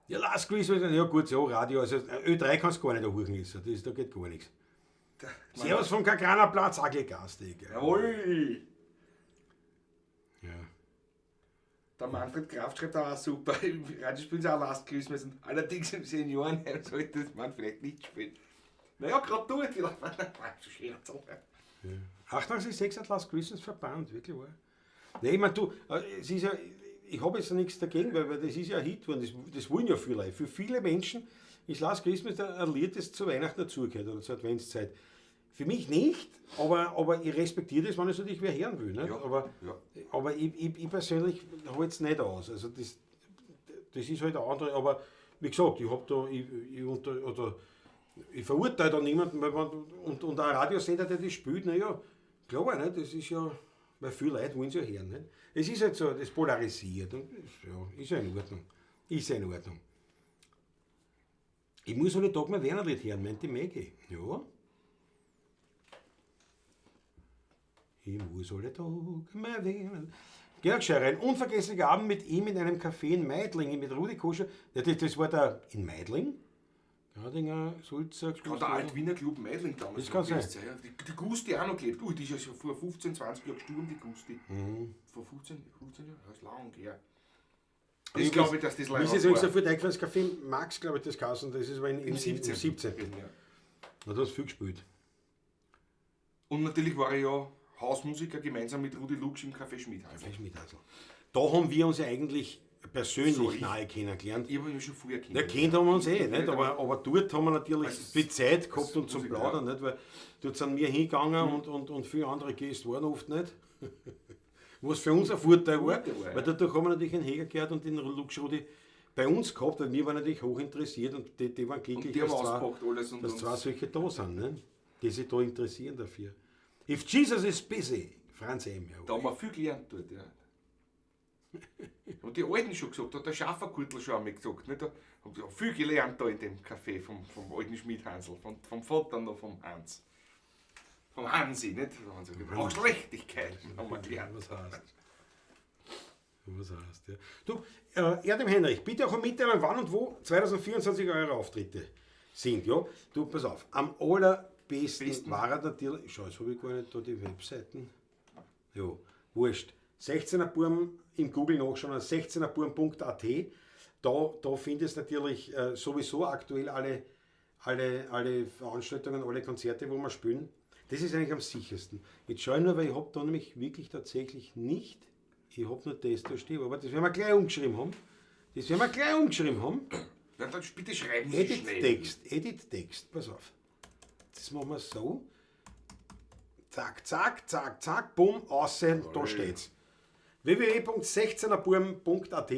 Ja, Last Christmas, ja gut, so Radio, also Ö3 kannst du gar nicht erhören lassen, da geht gar nichts. Servus vom Kakraner Platz, Agli Gastig. Jawohl! Ja. Der Manfred Kraft schreibt auch super. Im Radio spielen sie auch Last Christmas. Und allerdings im Seniorenheim sollte das man vielleicht nicht spielen. Naja, gerade du vielleicht. So schön Sache. 88 hat Last Christmas verbannt, wirklich wahr. Nein, ich meine, du, es ist ja, ich habe jetzt nichts dagegen, weil das ist ja ein Hit geworden, das wollen ja viele Leute. Für viele Menschen ist Last Christmas ein Lied, das zu Weihnachten dazugehört oder zur Adventszeit. Für mich nicht, aber ich respektiere das, wenn es natürlich wer hören will. Nicht? Ja, Aber ich persönlich halte es nicht aus. Also das ist halt eine andere, aber wie gesagt, ich habe da, Ich verurteile da niemanden, und ein Radiosender, der das spielt, naja, klar, ne, das ist ja, weil viele Leute wollen es ja hören. Ne? Es ist halt so, das polarisiert und ja, ist ja in Ordnung. Ist ja in Ordnung. Ich muss alle Tag mal Wernerlied hören, meint die Maggie. Ja. Ich muss alle Tag mal Wernerlied. Georg Scheuer, ein unvergesslicher Abend mit ihm in einem Café in Meidling mit Rudi Koscher. Ja, das war der in Meidling? Gradinger, Sulzer, Kann der Alt-Wiener Club Meidling damals das kann sein. Ja. Die Gusti auch noch gelebt. Die ist ja schon vor 15, 20 Jahren gestorben, die Gusti. Vor 15 Jahren? Das ist lang her. Das glaube ich, dass das leider war. Wie ist es sofort eingefallen, das Café Max, glaube ich, das Kassen, das ist im 17. 17. Ja. Na, du hast viel gespielt. Und natürlich war er ja Hausmusiker gemeinsam mit Rudi Lux im Café Schmidhasel. Da haben wir uns ja eigentlich persönlich nahe kennengelernt. Ich habe ihn schon früher Ja, kennt haben wir uns nicht, aber dort haben wir natürlich viel Zeit gehabt und zum Plaudern, nicht? Weil dort sind wir hingegangen und viele andere Gäste waren oft nicht. Was für uns ein Vorteil war, weil dadurch haben wir natürlich einen Heger gehört und den Lux Rudi bei uns gehabt, weil wir waren natürlich hoch interessiert und die waren glücklich, dass zwei solche da sind, ne? Die sich da interessieren dafür. If Jesus is busy, Franz Emmer. Da haben wir viel gelernt dort, ja. Und die Alten schon gesagt, hat der Schafferkurtl schon einmal gesagt. Nicht? Da haben sie auch viel gelernt da in dem Café vom alten Schmidhansel, vom Vater noch vom Hans. Vom Hansi, nicht? Da haben sie gesagt, auch Schlechtigkeiten haben wir gelernt. Was heißt, ja. Du, Erdem Henrich, bitte auch mitteilen, wann und wo 2024 eure Auftritte sind. Ja? Du, pass auf, am allerbesten war er natürlich, schau, jetzt habe ich gar nicht da die Webseiten. Ja, wurscht. 16er Burm im Google nachschauen, 16erburm.at. Da findest du natürlich sowieso aktuell alle Veranstaltungen, alle Konzerte, wo wir spielen. Das ist eigentlich am sichersten. Jetzt schaue ich nur, weil ich habe da nämlich wirklich tatsächlich nicht, ich habe nur das da stehen, aber das werden wir gleich umgeschrieben haben. Ja, dann bitte schreiben Sie schnell. Edit Text, pass auf. Das machen wir so. Zack, zack, zack, zack, bumm, aussehen, da steht's. www.16erburm.at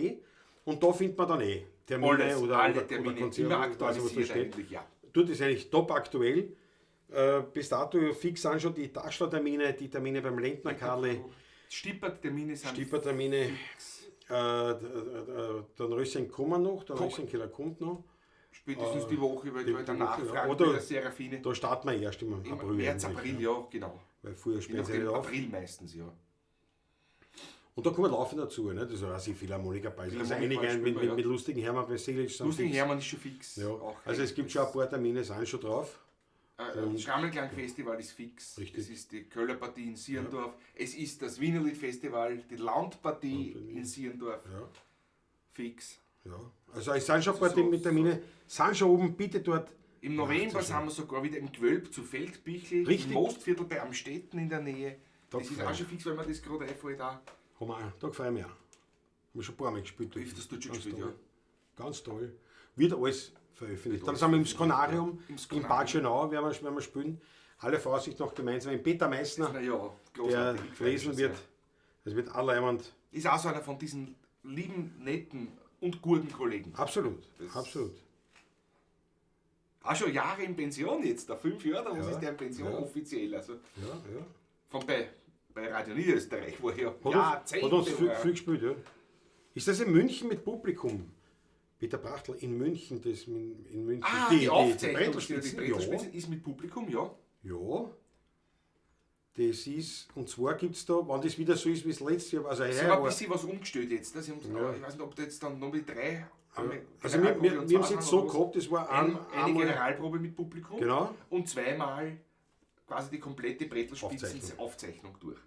und da findet man dann Termine oder Konzerte, immer aktualisiert eigentlich, ja. Dort ist eigentlich top aktuell. Bis dato fix sind schon die Taschler-Termine, die Termine beim Lentner Karli. Stipper-Termine sind Stipper-Termine. Der Rössing kommen noch, der Rössing-Keller kommt noch. Spätestens die Woche, weil der Nachfrage oder der Serafine. Da starten wir erst im April. März, April, ja, genau. Weil früher sperren sie nicht auf. April meistens, ja. Und da kommen Laufen dazu, ne? Das ist auch ein Philharmoniker bei. Also einige mit lustigen Hermann Veselic. Lustigen Hermann ist schon fix. Ja. Also es gibt schon ein paar Termine, sind schon drauf. Das Schrammelklang-Festival ist fix. Richtig. Es ist die Köller Partie in Sierndorf. Ja. Es ist das Wienerlied-Festival, die Landpartie in Sierndorf. Ja. Fix. Ja. Also es sind schon ein paar Termine, sind schon oben, bitte dort. Im November sind wir sogar wieder im Gewölb zu Feldbichel, im Mostviertel bei Amstetten in der Nähe. Das ist auch schon fix, weil man das gerade einfällt. Da freue ich mich auch. Haben wir schon ein paar Mal gespielt. Das tut schon gespielt, ja. Ganz toll. Wird alles veröffentlicht. Dann sind wir im Skonarium, in Bad Schönau werden wir spielen. Alle Voraussicht noch gemeinsam mit Peter Meissner, der gelesen wird. Es wird allerjemand. Ist auch so einer von diesen lieben, netten und guten Kollegen. Absolut, absolut. Auch schon Jahre in Pension jetzt, da 5 Jahre, da ist der in Pension offiziell. Also von bei Radio Niederösterreich, wo er Jahrzehnte hat uns viel gespielt, ja. Ist das in München mit Publikum? Peter Brachtl in München, in München. Die Aufzeichnung ist mit Publikum, ja. Ja. Das ist, und zwar gibt es da, wenn das wieder so ist wie das letzte Jahr, also sie haben ein bisschen was umgestellt jetzt. Ich weiß nicht, ob da jetzt dann noch mit 3. Also wir haben es jetzt so gehabt, das war eine Generalprobe mit Publikum genau. Und 2-mal quasi die komplette Brettelspitzen-Aufzeichnung durch.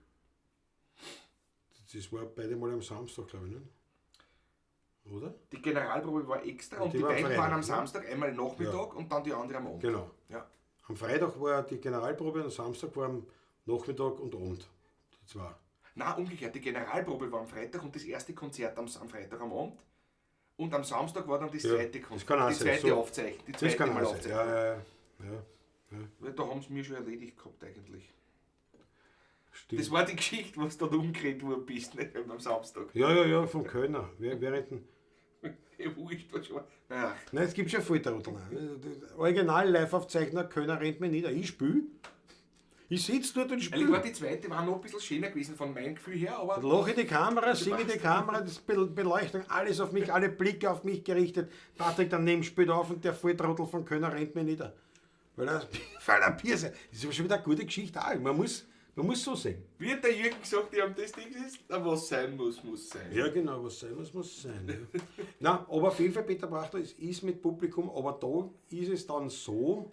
Das war beide Mal am Samstag, glaube ich, nicht? Oder? Die Generalprobe war extra und die beiden waren am Samstag, einmal Nachmittag und dann die andere am Abend. Genau. Ja. Am Freitag war die Generalprobe und am Samstag war am Nachmittag und Abend. Die zwei. Nein, umgekehrt. Die Generalprobe war am Freitag und das erste Konzert am Freitag am Abend. Und am Samstag war dann das zweite Konzert. Die zweite Aufzeichnung. Die zweite Mal Aufzeichnung. Ja. Da haben sie mir schon erledigt gehabt eigentlich. Stimmt. Das war die Geschichte, was du dort umgeredet worden bist, nicht am Samstag. Ja, vom Kölner. Während mir wurscht, was schon. Ach, Nein, es gibt schon viele Trottel. Original-Live-Aufzeichner Kölner rennt mir nieder. Ich spiele. Ich sitze dort und eigentlich war spiele. die zweite war noch ein bisschen schöner gewesen von meinem Gefühl her, aber Lache die Kamera, singe die Kamera, das Beleuchtung, alles auf mich, alle Blicke auf mich gerichtet. Patrick daneben spielt auf und der Volltrottel von Kölner rennt mir nieder. Weil er Bier sei. Das ist aber schon wieder eine gute Geschichte. Auch. Man muss so sehen. wie hat der Jürgen gesagt, die haben das Ding ist, na, was sein muss, muss sein. Ja, genau, was sein muss sein. Ja. Nein, aber auf jeden Fall, Peter Brachter, es ist mit Publikum, aber da ist es dann so,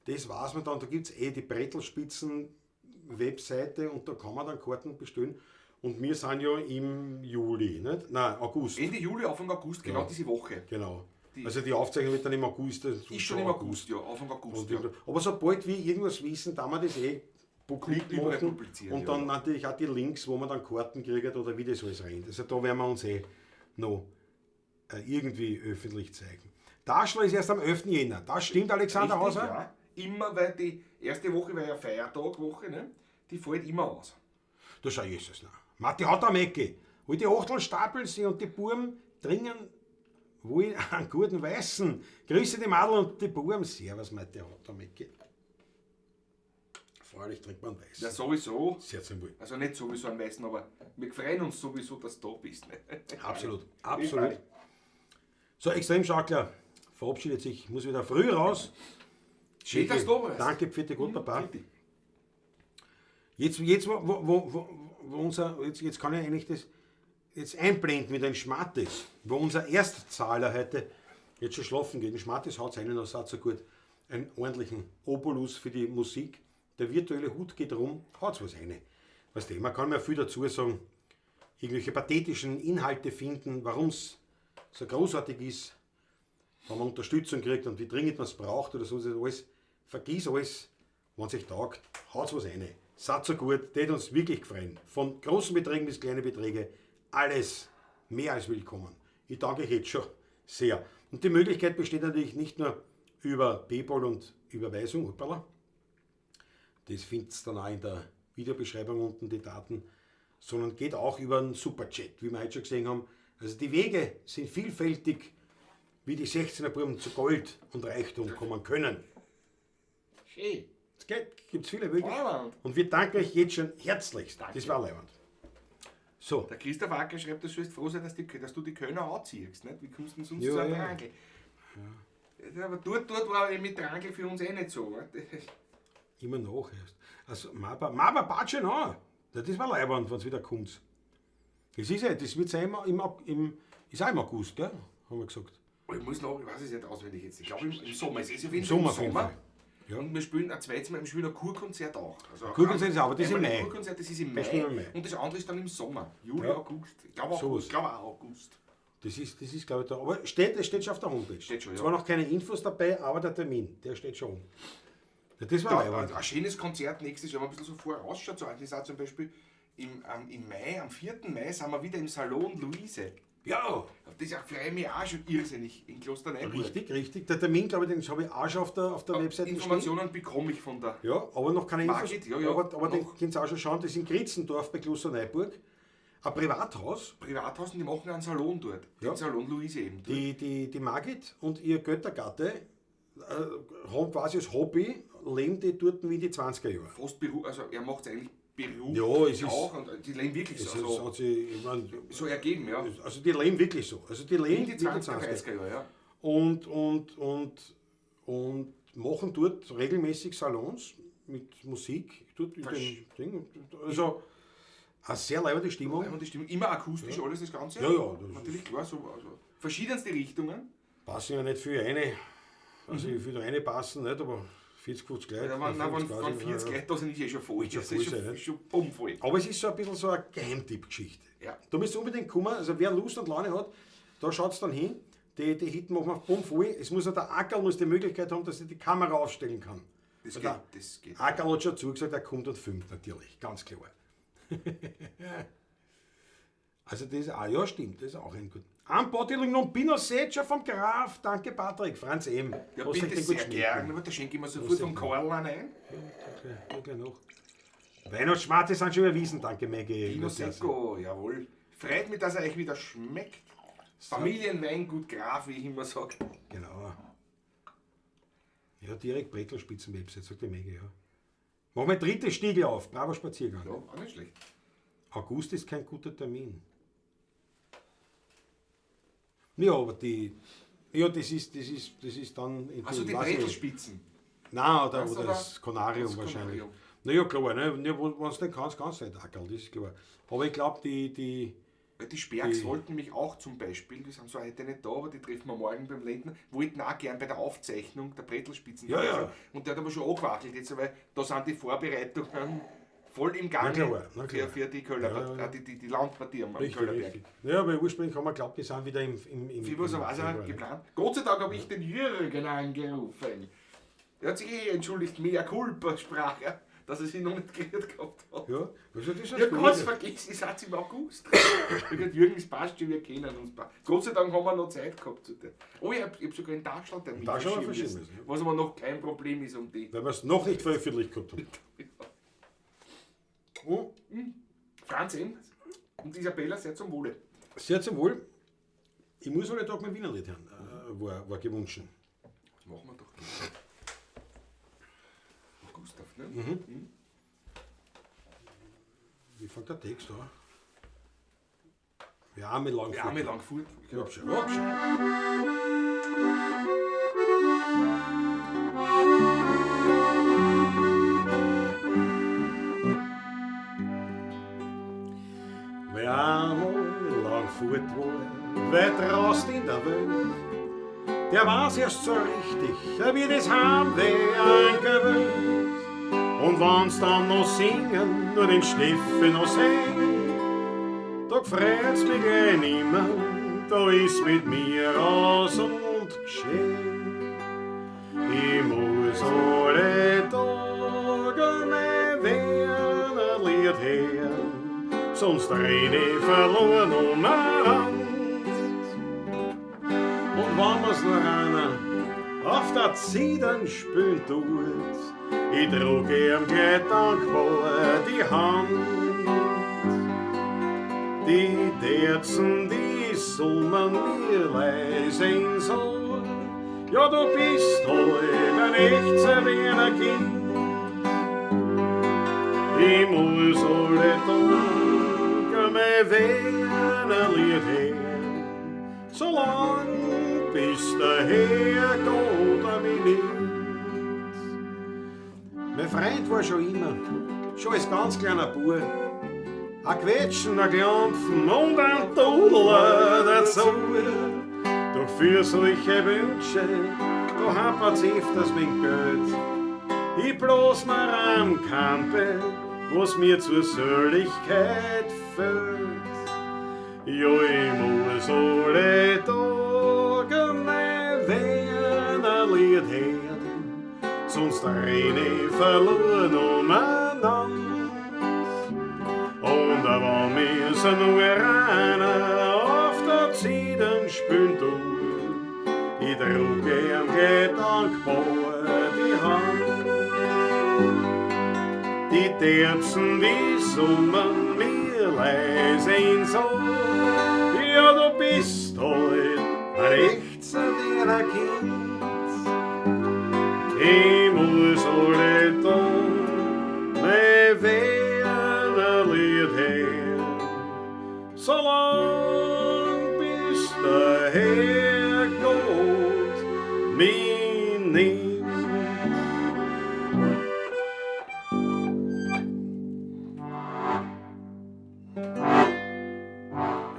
das weiß man dann, da gibt es die Brettelspitzen-Webseite und da kann man dann Karten bestellen. Und wir sind ja im Juli, nicht? Nein, August. Ende Juli, Anfang August, genau Ja. diese Woche. Genau. Also die Aufzeichnung wird dann im August. Ist schon im August, ja, Anfang August. Und, Ja. aber sobald wir irgendwas wissen, dann wir das publik Überall machen publizieren, und ja. dann natürlich auch die Links, wo man dann Karten kriegt oder wie das alles rennt. Also da werden wir uns noch irgendwie öffentlich zeigen. Daschler ist erst am 11. Jänner. Das stimmt, Alexander Richtig, Hauser? ja. Immer, weil die erste Woche war ja Feiertagwoche, ne? Die fällt immer aus. Da schau Jesus noch. Matti hat am Ecke, wo die Achtel stapeln sie und die Buben dringen wohl einen guten Weißen. Grüße die Madel und die Buben. Servus, Matti hat am Ecke. Freilich trinkt man Weiß. Ja, sowieso. Sehr zum Wohl. Also nicht sowieso am Weißen, aber wir freuen uns sowieso, dass du da bist. Ne? Absolut, absolut. So, Extremschaukler verabschiedet sich, muss wieder früh raus. Schön, dass du da warst. Danke, Pfiat Gott, Papa. Bitte. Jetzt kann ich eigentlich das jetzt einblenden mit einem Schmattes, wo unser Erstzahler heute jetzt schon schlafen geht. Ein Schmattes haut seinen noch so gut. Einen ordentlichen Obolus für die Musik. Der virtuelle Hut geht rum, haut's was rein. Weißt du, man kann mir viel dazu sagen, irgendwelche pathetischen Inhalte finden, warum es so großartig ist, wenn man Unterstützung kriegt und wie dringend man es braucht oder so, alles, vergiss alles, wenn es euch taugt, haut's was rein. Seid so gut, das uns wirklich gefreut. Von großen Beträgen bis kleinen Beträge, alles mehr als willkommen. Ich danke euch jetzt schon sehr. Und die Möglichkeit besteht natürlich nicht nur über PayPal und Überweisung, hoppala. Das findet ihr dann auch in der Videobeschreibung unten, die Daten, sondern geht auch über einen Superchat, wie wir heute schon gesehen haben. Also die Wege sind vielfältig, wie die 16er Buben zu Gold und Reichtum kommen können. Schön. Es gibt viele Wege. Leibend. Und wir danken euch jetzt schon herzlichst. Danke. Das war leibend. So, Der Christoph Acker schreibt, du sollst froh sein, dass du die Kölner anziehst. Nicht? Wie kommst du denn sonst Ja, zu einem ja. Drangel? Ja. Aber dort war mit Drangel für uns eh nicht so. Nicht? immer noch erst. Also, Maba Batsche noch. Das war leibend, wenn es wieder kommt. Das ist ja, das wird sein ist auch im August, gell? Haben wir gesagt. Oh, ich muss noch, ich weiß es nicht auswendig jetzt. Ich glaube im Sommer. Es ist auf jeden Im Fall Sommer auf jeden Fall. Ja. Und wir spielen ein zweites Mal, wir spielen ein Kurkonzert auch. Also Kurkonzert ist auch, aber das ist im einmal Mai. ein Kurkonzert, das ist im Das Mai. ist im Mai. Und das andere ist dann im Sommer. Juli, Ja. August. Ich glaube auch, Sowas. August. Das ist glaube ich, da. Aber es steht schon auf der Homepage. Steht schon, ja. Zwar noch keine Infos dabei, aber der Termin, der steht schon. Ja, das war Ja, leibend. ein schönes Konzert nächstes Jahr, wenn man ein bisschen so vorausschaut. So, das ist auch zum Beispiel im Mai, am 4. Mai, sind wir wieder im Salon Luise. Ja, Auf das freue ich mich auch schon irrsinnig in Klosterneuburg. richtig. Der Termin, glaube ich, den habe ich auch schon auf der Webseite Informationen bekomme ich von der. Ja, aber noch keine Infos. Margit, ja, aber den noch. könnt ihr auch schon schauen, das ist in Gritzendorf bei Klosterneuburg. Ein Privathaus. Privathaus und die machen einen Salon dort. Ja. Den Salon Luise eben. Dort. Die Margit und ihr Göttergatte haben quasi als Hobby, leben die dort wie in die 20er Jahre. Fast also er macht es eigentlich beruflich Ja, es ist- auch und die leben wirklich Das so. Also, hat sich, ich mein, so ergeben, ja. also die leben wirklich so. Also die leben In die wie die 20er, 30er Jahre, ja. Und machen dort regelmäßig Salons mit Musik. Dort in dem Ding. Also eine sehr leibende Stimmung. Und die Stimmung immer akustisch, alles das Ganze. Ja, ja, das Natürlich klar, so, also verschiedenste Richtungen. Passen ja nicht viel rein. Also ich will da reinpassen, nicht, aber 40, 50 Leute. Ja, wenn 40 Leute da sind, ist eh schon voll. Ist schon Das voll ist sein, schon, nicht? schon bummvoll. Aber es ist so ein bisschen so eine Geheimtipp-Geschichte. Ja. Da müsst ihr unbedingt kommen, also wer Lust und Laune hat, da schaut es dann hin. Die Hitten machen auf Bumm voll. Es muss ja der Ackerl muss die Möglichkeit haben, dass er die Kamera aufstellen kann. Das Und geht, der das geht. Ackerl hat schon zugesagt, er kommt und filmt natürlich, ganz klar. Also das ist auch, ja stimmt, das ist auch ein gut. Anbottelung und Pinochet vom Graf, danke Patrick, Franz M. Ja, Hast bitte du den gut sehr geschnitten? gerne. Aber da schenke ich mir sofort Muss vom ich- Karl ein. Ja, gleich noch. Weihnachtsschmarte sind schon erwiesen, danke Maggie. Pino Secco, jawohl. Freut mich, dass er euch wieder schmeckt. Familienweingut Graf, wie ich immer sage. Genau. Ja, direkt Bretelspitzen-Website, sagt die Menge, ja. Mach mein drittes Stiegel auf, braver Spaziergang. Ja, auch nicht schlecht. August ist kein guter Termin. Ja, aber das ist dann... Also die Bretelspitzen. Nein, oder Was, das Kanarium das wahrscheinlich. Kanarium. Naja, klar, ne? Wenn du nicht kannst du nicht Ackerl, das ist klar. Aber ich glaube, Die Sperks wollten mich auch zum Beispiel, die sind so heute nicht da, aber die treffen wir morgen beim Lendner, wollten auch gern bei der Aufzeichnung der Bretelspitzen Ja, dabei ja. sein. Und der hat aber schon angewackelt jetzt, weil da sind die Vorbereitungen voll im Gange Na klar. für die Kölner, Ja. die Landpartie am richtig, Kölnerberg. richtig. Ja, aber ursprünglich haben wir geglaubt, die sind wieder im Wie was war Februar, ne? geplant? Gott sei Dank habe ich den Jürgen angerufen. Er hat sich entschuldigt, mea culpa sprach er, dass er sich noch nicht geredet gehabt hat. Ja, also das ist Ich habe ganz vergessen, ich sage im August. Ich habe gesagt, Jürgen, es passt schon, wir kennen uns. Gott sei Dank haben wir noch Zeit gehabt zu dem. Oh, ich hab sogar einen Taschentermin verschieben müssen, müssen, ja. was aber noch kein Problem ist um die. Weil wir es noch nicht veröffentlicht gehabt haben. Oh, Franz M. und Isabella, sehr zum Wohle. sehr zum Wohl. Ich muss alle Tag mein Wienerlied hören, war gewünscht. Das machen wir doch. Gustav, ne? Wie fängt der Text an? Ja, mit Langfurt. Ja, mit Langfurt. Hab schon. Wer einmal Langfurt war, weit raus in der Welt, der weiß erst so richtig, wie das Heimweh angewöhnt. Und wenn's dann noch singen, nur den Steffen noch singen, da freut's mich gleich nimmer, da ist mit mir aus und geschehen. Ich muss alle Tage mein Wienerlied hören, sonst renn ich verloren um ein Land. Und wenn mir's noch einer auf der Zidern spülen tut, ich trug ihm gleich dankbar die Hand. Die Derzen, die summen mir leise ins Ohr. Ja, du bist heute ein echtes Wiener Kind. Ich muss alle Tage mein Wienerlied hören, solang bis der Herrgott mich nimmt. Mein Freund war schon immer, schon als ganz kleiner Bub, ein Quetschen, ein Klampfen und ein Dudler dazu. Doch für solche Wünsche, da happert's öfters mit Geld. Ich bloß mir am Kampe, was mir zur Sölligkeit fehlt. Ja, ich muss alle Tage mein Wienerlied hören, sonst renn ich verloren umeinander. Und wenn mir so nur einer auf der Zidern spülen tut, ich trug ihm gleich dankbar die Hand. Die Derzen, die summen mir leise ins Ohr. Ja, du bist heut ein echtes Wiener Kind. Ich muss alle Tage mein Wienerlied hören, solang bis der Herrgott mich nimmt.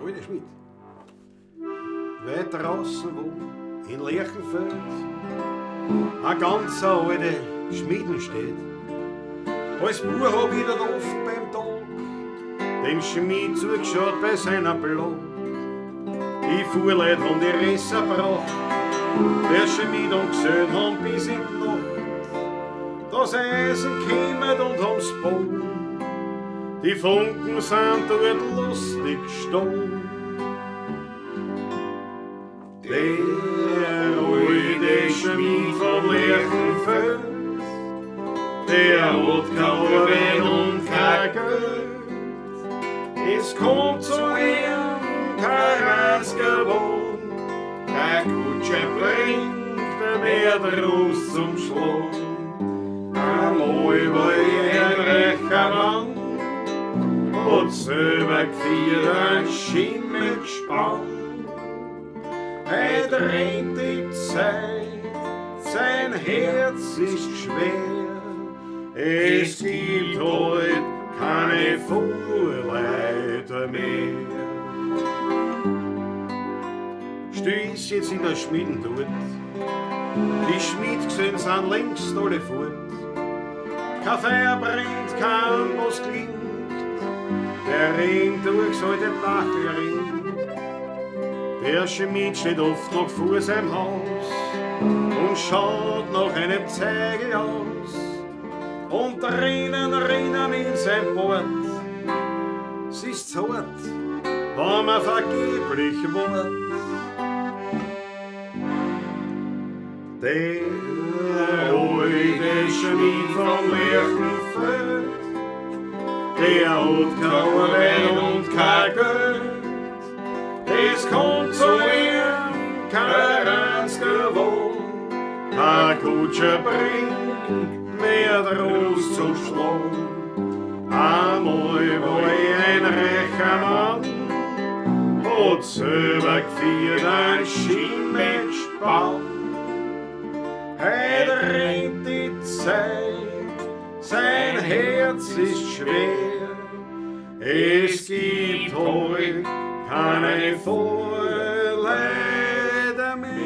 Alter Schmidt, weit draußen wo in Lerchenfeld ein ganz alte Schmieden steht. Als Bub hab ich dort oft beim Tag den Schmied zugeschaut bei seiner Block. Die Fuhrleute haben die Resser gebracht, der Schmied und gesehen haben bis in die Nacht. Das Eisen kämmert und haben's Boden, die Funken sind dort lustig gestanden. Der alte Schmied vom Lerchenfeld, der hat kein Wein und kein Geld. Es kommt zu ihm kein einziger Wohl. bringt mir draus zum Schlag. Einmal war ich ein reicher Mann, hat selber geführt ein Schimmelgespann. Er dreht die Zeit, sein Herz ist schwer, es gibt heute keine Vorleiter mehr. Stehst jetzt in der Schmieden dort, die Schmiedgesellen sind längst alle fort. Kein Feuer brennt, kein was klingt, der Ring durchsaltet Nachtlering. Der Schmied steht oft noch vor seinem Haus und schaut nach einem Zeigel aus. Und Tränen rinnen in sein Bord. Es ist hart, wenn man vergeblich wart. Der alte Schmied vom Lerchenfeld, der hat kein Wein und kein Geld. Es kommt zu ihm kein einziger Wohn, ein Kutscher bringt mehr draus zum Schlag. Einmal war ich ein reicher Mann, hat selber geführt ein Schimmelgespann. Er rennt die Zeit, sein Herz ist schwer, es gibt heute keine Vorleiter mehr.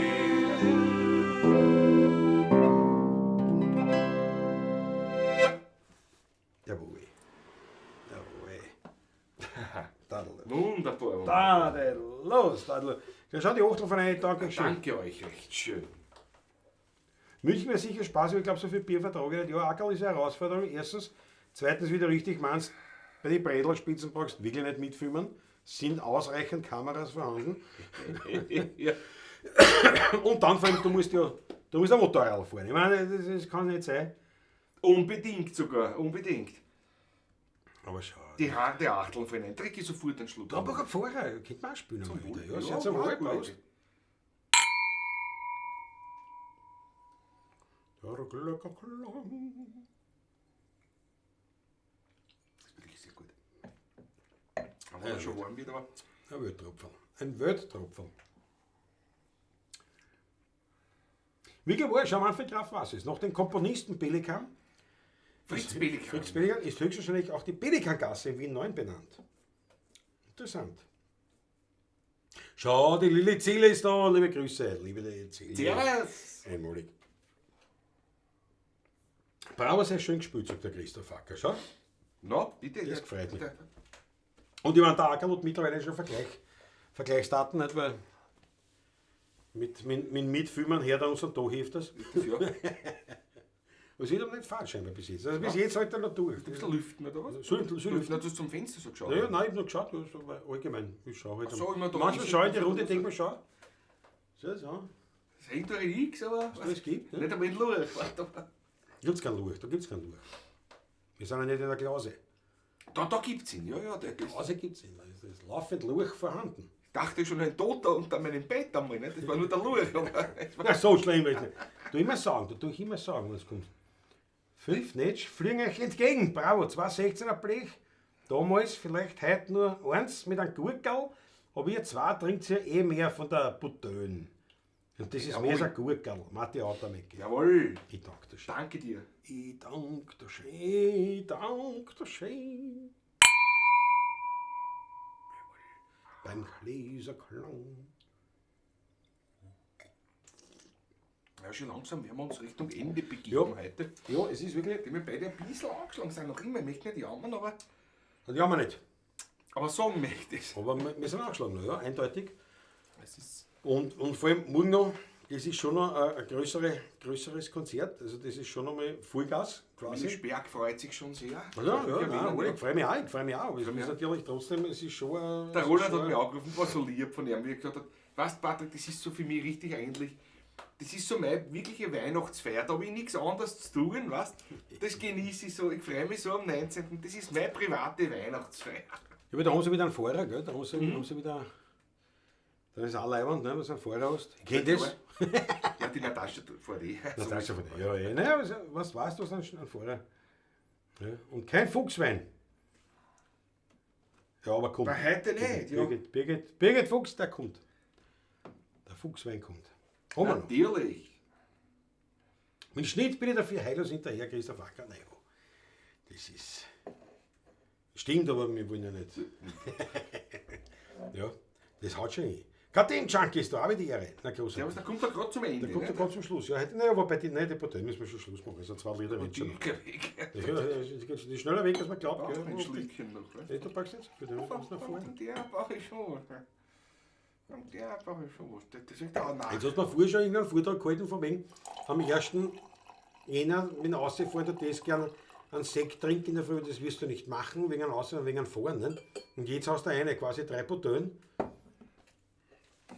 Jawohl. Tadel. Wunderbar. Tadellos, tadellos. Ja, schau die Achtel von einem Tag. Danke euch, recht schön. München wäre sicher Spaß, aber ich glaube, so viel Bier vertrage ich nicht. Ja, Ackerl ist eine Herausforderung. Erstens. Zweitens, wie du richtig meinst, bei den Brädelspitzen brauchst du wirklich nicht mitfilmen. Sind ausreichend Kameras vorhanden. Ja. Und dann vor allem, du musst ein Motorrad fahren. Ich meine, das kann nicht sein. Unbedingt sogar, unbedingt. Aber schau. Die Achteln von einem Trick ist sofort ein Schluck. Da aber ein Pfarrer, könnte man auch spielen. Zum Mal wieder. Wohl. Ja, Ja, sehr zum gut, Wohl. gut. Das ist wirklich sehr gut. Aber Ja, schon gut. warm wieder. Ein Welttropfen. Ein Welttropfen. Wie war schon am Anfang drauf, was ist? Nach dem Komponisten Pelikan, Fritz Pelikan. Fritz Pelikan ist höchstwahrscheinlich auch die Pelikangasse in Wien 9 benannt. Interessant. Schau, die Lilly Ziele ist da. Liebe Grüße, liebe Lilly Ziele. Servus. Einmalig. Brauer sehr schön gespielt, sagt der Christoph Acker. Schau. Na, bitte. Das gefreut mich. Und ich meine, der Acker hat mittlerweile schon Vergleichsdaten, nicht? Weil mit Mitfilmern her da uns und da hilft das. Ja. Was ist aber nicht falsch scheinbar bis jetzt. Also bis jetzt halt er noch durch. Du bist da lüften, oder was? Soll lüften? Na, du hast zum Fenster so geschaut. Ja, nein, ich hab noch geschaut, das ist aber allgemein. Ich schau halt. Ach so, immer da Manchmal ist- schaue ich in die Runde, denke mir, schau. So. Das hängt doch nichts, aber. Was es gibt. Ne? Nicht einmal in Lurch. Warte mal. Da gibt's keinen Lurch, da gibt's keinen Lurch. Wir sind ja nicht in der Klause. Da gibt's ihn, ja. Der ist, Klause gibt's immer. Es ist laufend Lurch vorhanden. ich dachte schon ein Toter unter meinem Bett einmal, nicht? Das war nur der Lurch. Aber es war Na, so schlimm ist nicht. Du immer sagen, wenn es kommt. 5 Netsch fliegen euch entgegen. Bravo, 2,16er Blech. Damals vielleicht heute nur 1 mit einem Gurkel, aber ihr 2 trinkt ja eh mehr von der Butön. Und das ist Jawohl. mehr so ein Gurkel. Matti Automecke. Jawohl. Ich danke dir schön. Danke dir. Ich danke dir schön. Ich danke dir schön. Beim Gläserklang. Ja, schon langsam werden wir uns Richtung Ende begeben Ja. heute. Ja, es ist wirklich. Die wir beide ein bisschen angeschlagen sind. Noch immer, ich möchte nicht jammern, aber Ja, wir nicht. sagen möchte ich. Aber wir sind angeschlagen, ja, eindeutig. Es ist Und vor allem morgen noch, das ist schon noch ein größeres Konzert. Also das ist schon noch mal Vollgas quasi. Berg freut sich schon sehr. Ja, Gewinnen, nein, ja. ich freue mich auch. Aber es ist natürlich trotzdem, es ist schon ein... Der Roland hat mich angerufen, war so lieb von ihm, wie er gesagt hat, weißt Patrick, das ist so für mich richtig eigentlich, das ist so meine wirkliche Weihnachtsfeier, da habe ich nichts anderes zu tun, weißt das genieße ich so, ich freue mich so am 19., das ist meine private Weihnachtsfeier. Ja, aber da haben sie wieder einen Fahrer, gell? Da haben sie wieder Dann ist auch leibend, ne, was ein Fahrer hast. Ich kenn das. Ja, die Natascha vor dir. Natascha von dir. Ja, naja, was weißt du, was ein Fahrer? Ja. Und kein Fuchswein. Ja, aber kommt. Bei heute nicht, ja. Birgit Fuchs, der kommt. Der Fuchswein kommt. Haben wir noch. Natürlich. Mit Schnitt bin ich dafür heillos hinterher, Christoph Acker. Nein, das ist. Stimmt, aber wir wollen ja nicht. Ja, das haut schon hin. Karten-Junkie ist da auch wieder die Ehre. Na, großartig. Ja, aber da kommt er gerade zum Ende. Der kommt ja gerade zum Schluss. Ja, heute, naja, aber bei den Parteien müssen wir schon Schluss machen. Also 2 Lieder wird schon noch. Die schneller weg, als man glaubt. Braucht Gell? ein Schlückchen noch. Ne? Ja, du packst jetzt. Für den muss nach vorne. Der brauche ich schon. Der brauche ich schon. Das ist auch nach. Jetzt hat man vorher schon irgendeinen Vortrag gehalten, von wegen am 1. Jänner, wenn rausfährt, du das gern einen Sekt trinken in der Früh, das wirst du nicht machen, wegen einem Aussehen und wegen einem Fahren. Nicht? Und jetzt hast du eine, quasi 3 Botellen.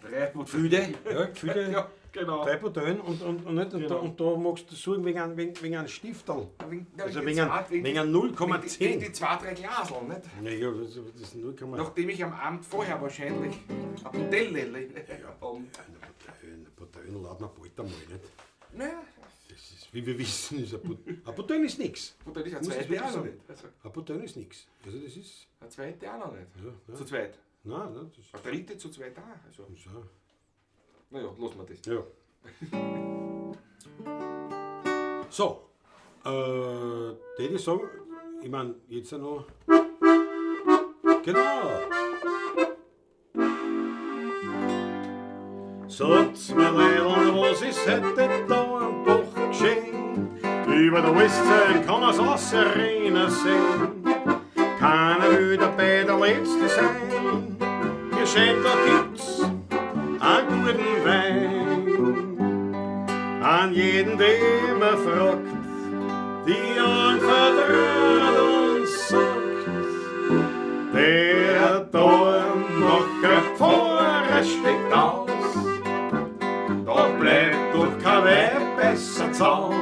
3 Gefühle, ja, Gefühle. Ja, genau. 3 Botellen und Genau. da magst du suchen wegen einem Stifterl. Also wegen einem Wegen 0,10. die 2-3 Glaseln, nicht? Naja, das ist 0,10. Nachdem ich am Abend vorher wahrscheinlich ein Botell Eine Botellen laden wir bald einmal nicht. Naja, Das ist, wie wir wissen, ist ein Botellen ist nichts. Botell ist ein Muss ich zweite wirklich auch noch sagen. nicht. Also, Ein Botellen ist nichts. Also das ist. ein zweite auch noch nicht. Ja, Zu zweit. Nein, das ist. Ein dritte zu zweit auch. Also, So. naja, lassen wir das. Ja. So, die sagen, ich meine, jetzt noch. Genau. Sagt mir leider, was ist heute da am Bach geschehen? Über der Westside kann man's außerinnen sehen. Keiner will dabei der Letzte sein. Hier steht, da gibt's einen guten Wein. An jeden, den man fragt, die anvertraut und sagt, der Dornbacher Pfarrer steckt aus. Da bleibt doch kein Weib besser zu Haus.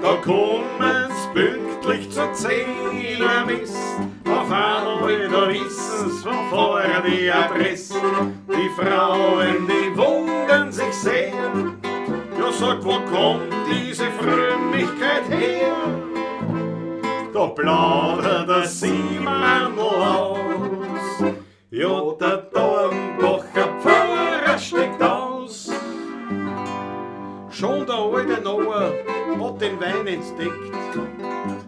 Da kommen's pünktlich zur 10 am Mist. Auf einmal, da wissen's von vorher die Adresse. Die Frauen, die wundern sich sehr. Ja, sag, wo kommt diese Frömmigkeit her? Da plaudert der Siemandl aus. Ja, der Dornbacher Pfarrer steckt aus. Schon der alte Noah hat den Wein entdeckt.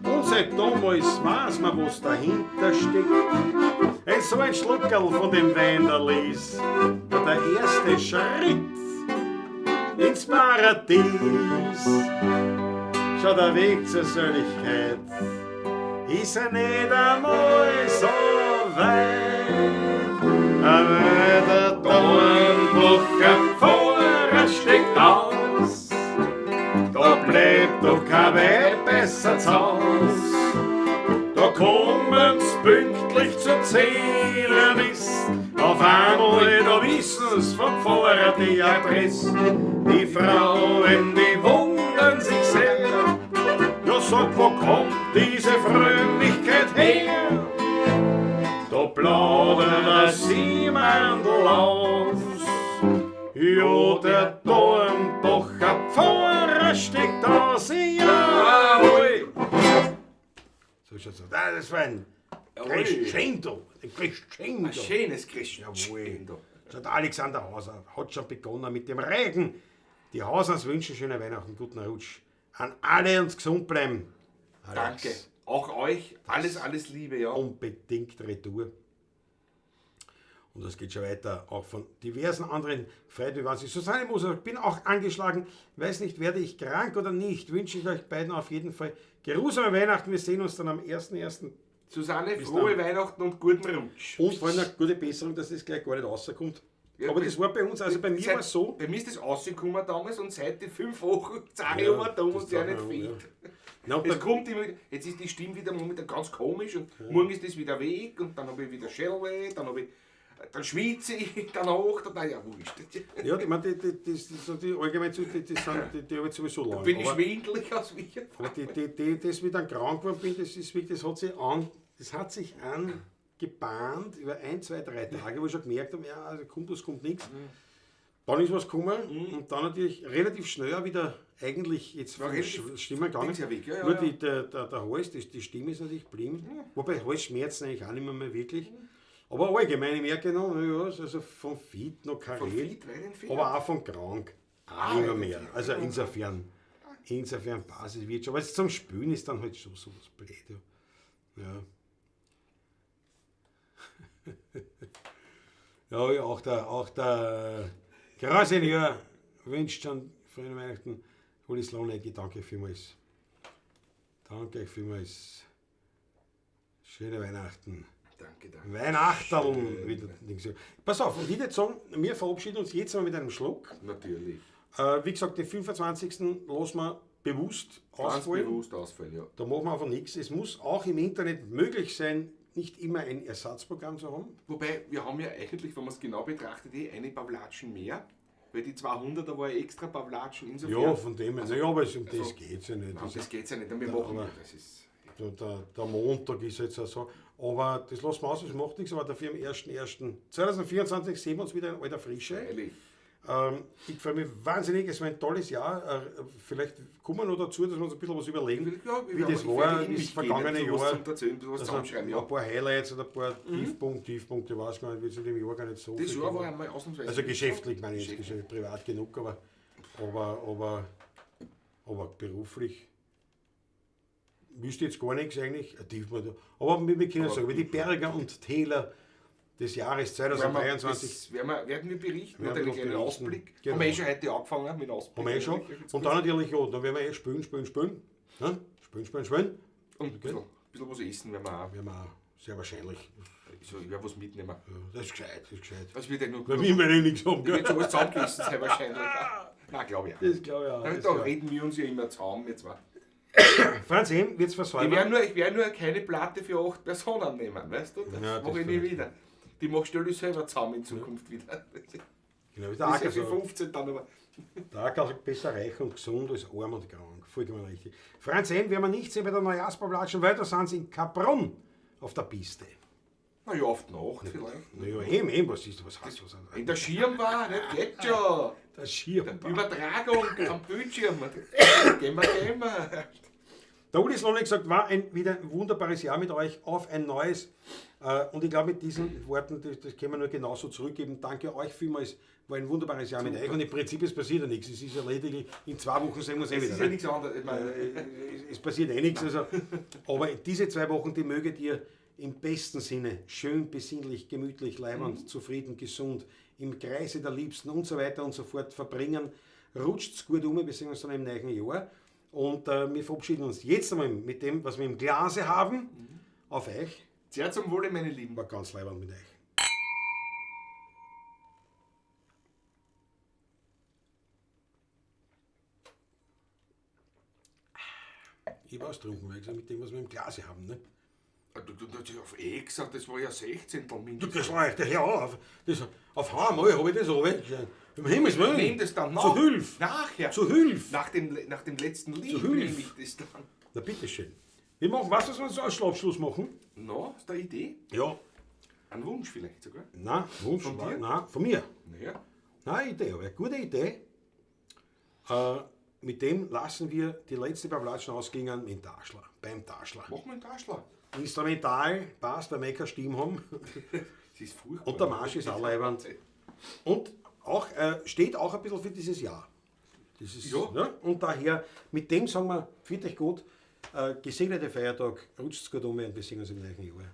Und seit damals weiß man, was dahinter steckt. So ein Schluckerl von dem Wein der Lies war der erste Schritt ins Paradies. Schau, der Weg zur Seligkeit ist er nicht einmal so weit. Aber der Dornbacher Pfarrer steckt aus. Da bleibt doch kein Weib besser zu Haus. Da kommen's pünktlich zur 10 Mist. Auf einmal, da wissen's vom Pfarrer die Adresse. Die Frauen, die wundern sich sehr. Ja, sag, wo kommt diese Frömmigkeit her? Da plaudert der Siemandl aus. Ja, der Dornbacher Pfarrer steckt aus. Jawohl! So schaut's aus. Das war ein Crescendo. Ein Crescendo. Ein schönes Crescendo. Jawohl. Schaut, Alexander Hauser hat schon begonnen mit dem Regen. Die Hausers wünschen schöne Weihnachten, guten Rutsch. An alle uns gesund bleiben. Alex, Danke. Auch euch. Alles Liebe, ja. unbedingt Retour. Und das geht schon weiter, auch von diversen anderen Freunde. Susanne Moser, ich bin auch angeschlagen. Weiß nicht, werde ich krank oder nicht. Wünsche ich euch beiden auf jeden Fall geruhsame Weihnachten. Wir sehen uns dann am 1.1. Susanne, Bis frohe dann. Weihnachten und guten Rutsch. Und vor allem eine gute Besserung, dass das gleich gar nicht rauskommt. Ja, aber das war bei uns, also bei mir war es so. Bei mir ist das rausgekommen damals und seit die 5 Wochen sage ich immer da und der nicht fehlt. Ja, und Es dann, kommt immer, jetzt ist die Stimme wieder momentan ganz komisch und morgen ist das wieder weg und dann habe ich wieder Schellweh, dann schwitze ich danach, dann naja, wurscht. ja, ich meine, die allgemein, die habe ich sowieso lange. Bin ich Aber- schwindelig aus wie Aber das, wie ich dann krank geworden bin, das hat sich gebahnt über 1, 2, 3 Tage, wo ich schon gemerkt habe, ja, also kommt was, kommt nichts. Dann ist was gekommen und dann natürlich relativ schnell auch wieder eigentlich jetzt von der Stimme gegangen. Nur der Hals, die Stimme ist natürlich geblieben. Wobei Halsschmerzen eigentlich auch nicht mehr wirklich. Aber allgemein, ich merke noch, ja, also von Fit noch Karet, aber auch von krank. Auch immer mehr. Also insofern passt es wird schon. Aber zum Spülen ist dann halt schon sowas blöd. Ja. Ja, auch der Grasenior wünscht schon frohe Weihnachten. Uli Slonecki, danke vielmals. Danke euch vielmals. Schöne Weihnachten. Danke. Weihnachteln. Pass auf, und ich würde sagen, wir verabschieden uns jetzt mal mit einem Schluck. Natürlich. Wie gesagt, den 25. lassen wir bewusst ausfallen. Bewusst ausfallen, ja. Da machen wir einfach nichts. Es muss auch im Internet möglich sein, nicht immer ein Ersatzprogramm zu haben. Wobei, wir haben ja eigentlich, wenn man es genau betrachtet, eine Pavlatschen mehr. Weil die 200er war ja extra Pavlatschen insofern. Ja, von dem her. Naja, aber das geht es ja nicht. Nein, das geht ja nicht. Wir machen ja, das ist... Der Montag ist jetzt auch so. Aber das lassen wir aus, das macht nichts. Aber dafür am 1.1.2024 sehen wir uns wieder in alter Frische. Freilich. Ich freue mich wahnsinnig, es war ein tolles Jahr. Vielleicht kommen wir noch dazu, dass wir uns ein bisschen was überlegen, Ja, wie das war, das vergangene Jahr. Also ein paar Highlights oder ein paar Tiefpunkte, weiß gar nicht, wie es in dem Jahr gar nicht so das viel Jahr war. war einmal ausnahmsweise. Also geschäftlich meine ich, jetzt privat genug, aber beruflich wüsste jetzt gar nichts eigentlich. Aber wir können sagen, wie die Berger und Täler des Jahres 2023. Werden wir berichten, werden mit einem wir kleinen berichten. Ausblick. Genau. Haben wir schon heute angefangen mit Ausblick. Haben wir schon. Und dann natürlich, ja, dann werden wir spielen. Ja? Spielen. Und ein bisschen was essen werden wir auch. Werden wir auch, sehr wahrscheinlich. Also, ich werde was mitnehmen. Ja, das ist gescheit. Das wird ja nur Weil wir werden nichts haben. wird schon was zusammengegessen sein wahrscheinlich. Nein, glaube ich auch. Das glaube ich auch. Nein, da reden wir uns ja immer zusammen, wir zwei. Franz, wird es versäumen? Ich werde nur keine Platte für 8 Personen nehmen, weißt du? Das Ja, mache ich nie wieder. Die machst du selber zusammen in Zukunft wieder. Genau, wie der Das Acker ist ja für sagt. 15 dann, aber... Der Acker sagt, besser reich und gesund als arm und krank. Vollkommen richtig. Franz, werden wir nicht sehen bei der Neujahrspavlatschen, weil da sind sie in Kaprun auf der Piste. Na ja, auf die Nacht vielleicht. Naja, eben, was ist das? Was heißt das? In der Schirm war, nicht? Geht schon. Der Schirm. Übertragung am Bildschirm. Gehen wir. Der Uli Slonek sagt, war wieder ein wunderbares Jahr mit euch, auf ein neues. Und ich glaube, mit diesen Worten, das können wir nur genauso zurückgeben. Danke euch vielmals, war ein wunderbares Jahr mit euch. Und im Prinzip, es passiert ja nichts. Es ist ja lediglich, in 2 Wochen sehen wir es Es wieder. ist ja nichts anderes. Ich meine, Es passiert nichts. Also, aber diese 2 Wochen, die möget ihr im besten Sinne schön, besinnlich, gemütlich, leibend, zufrieden, gesund, im Kreise der Liebsten und so weiter und so fort verbringen. Rutscht's gut um, wir sehen uns dann im neuen Jahr. Und wir verabschieden uns jetzt einmal mit dem, was wir im Glase haben, auf euch. sehr zum Wohle, meine Lieben. War ganz leibend mit euch. Ich war austrunken, weil ich gesagt, mit dem, was wir im Glase haben. Ne? Du hast auf gesagt, das war ja 16. Du, mindestens. das reicht ja auf. Auf einmal habe ich das runtergeschaut. Um Himmels Willen. Nimm das dann nach. Zu Hilfe. Nachher. Zu Hilfe. Nach dem letzten Lied Hilfe. nehme ich das dann. Na bitteschön. Wir machen, was wir so als Abschluss machen? No, ist da eine Idee? Ja. Ein Wunsch vielleicht sogar? Nein, Wunsch. Von dir? Nein, von mir. Naja. Nein, Idee, aber eine gute Idee. Mit dem lassen wir die letzte Pavlatschen ausgehen mit Taschler, beim Taschler. Mach mal einen Taschler. Instrumental passt, weil wir keine Stimme haben. Das ist furchtbar. Und der Marsch ist auch leibend. Und auch, steht auch ein bisschen für dieses Jahr. Ja. Ne? Und daher, mit dem sagen wir, fühlt euch gut, gesegnete Feiertag, rutscht's gut um und wir sehen uns im neuen Jahr.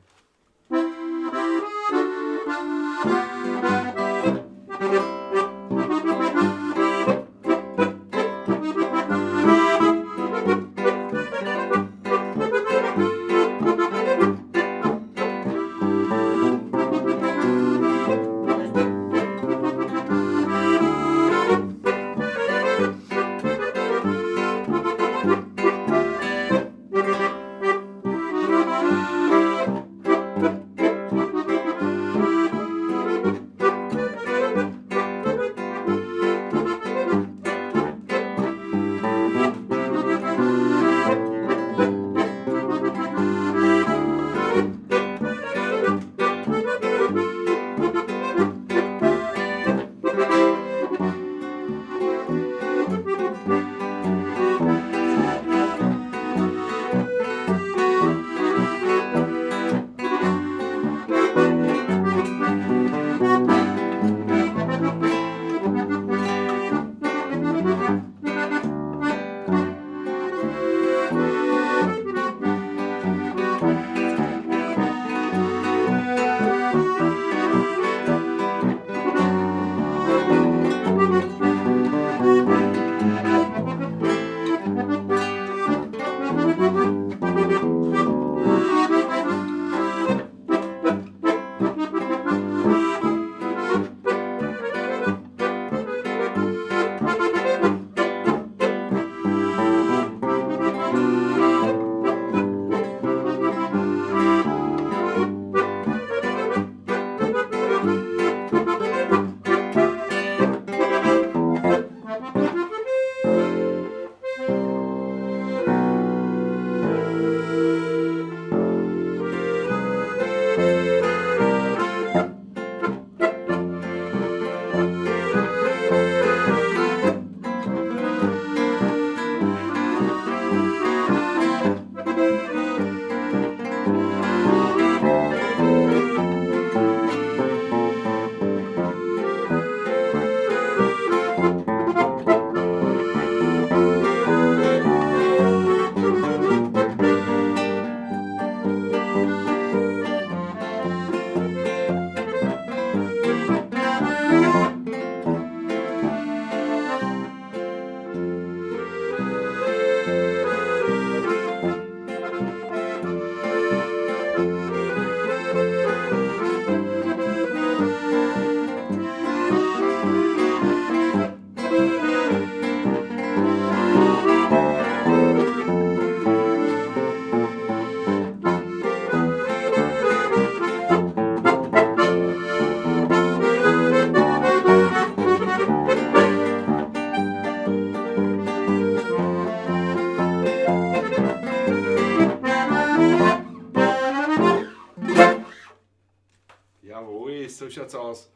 Jawohl, so schaut's aus.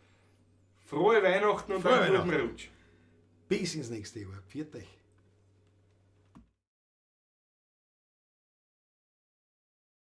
Frohe Weihnachten und Frohe einen guten Weihnachten. Rutsch. Bis ins nächste Jahr. Pfiat euch.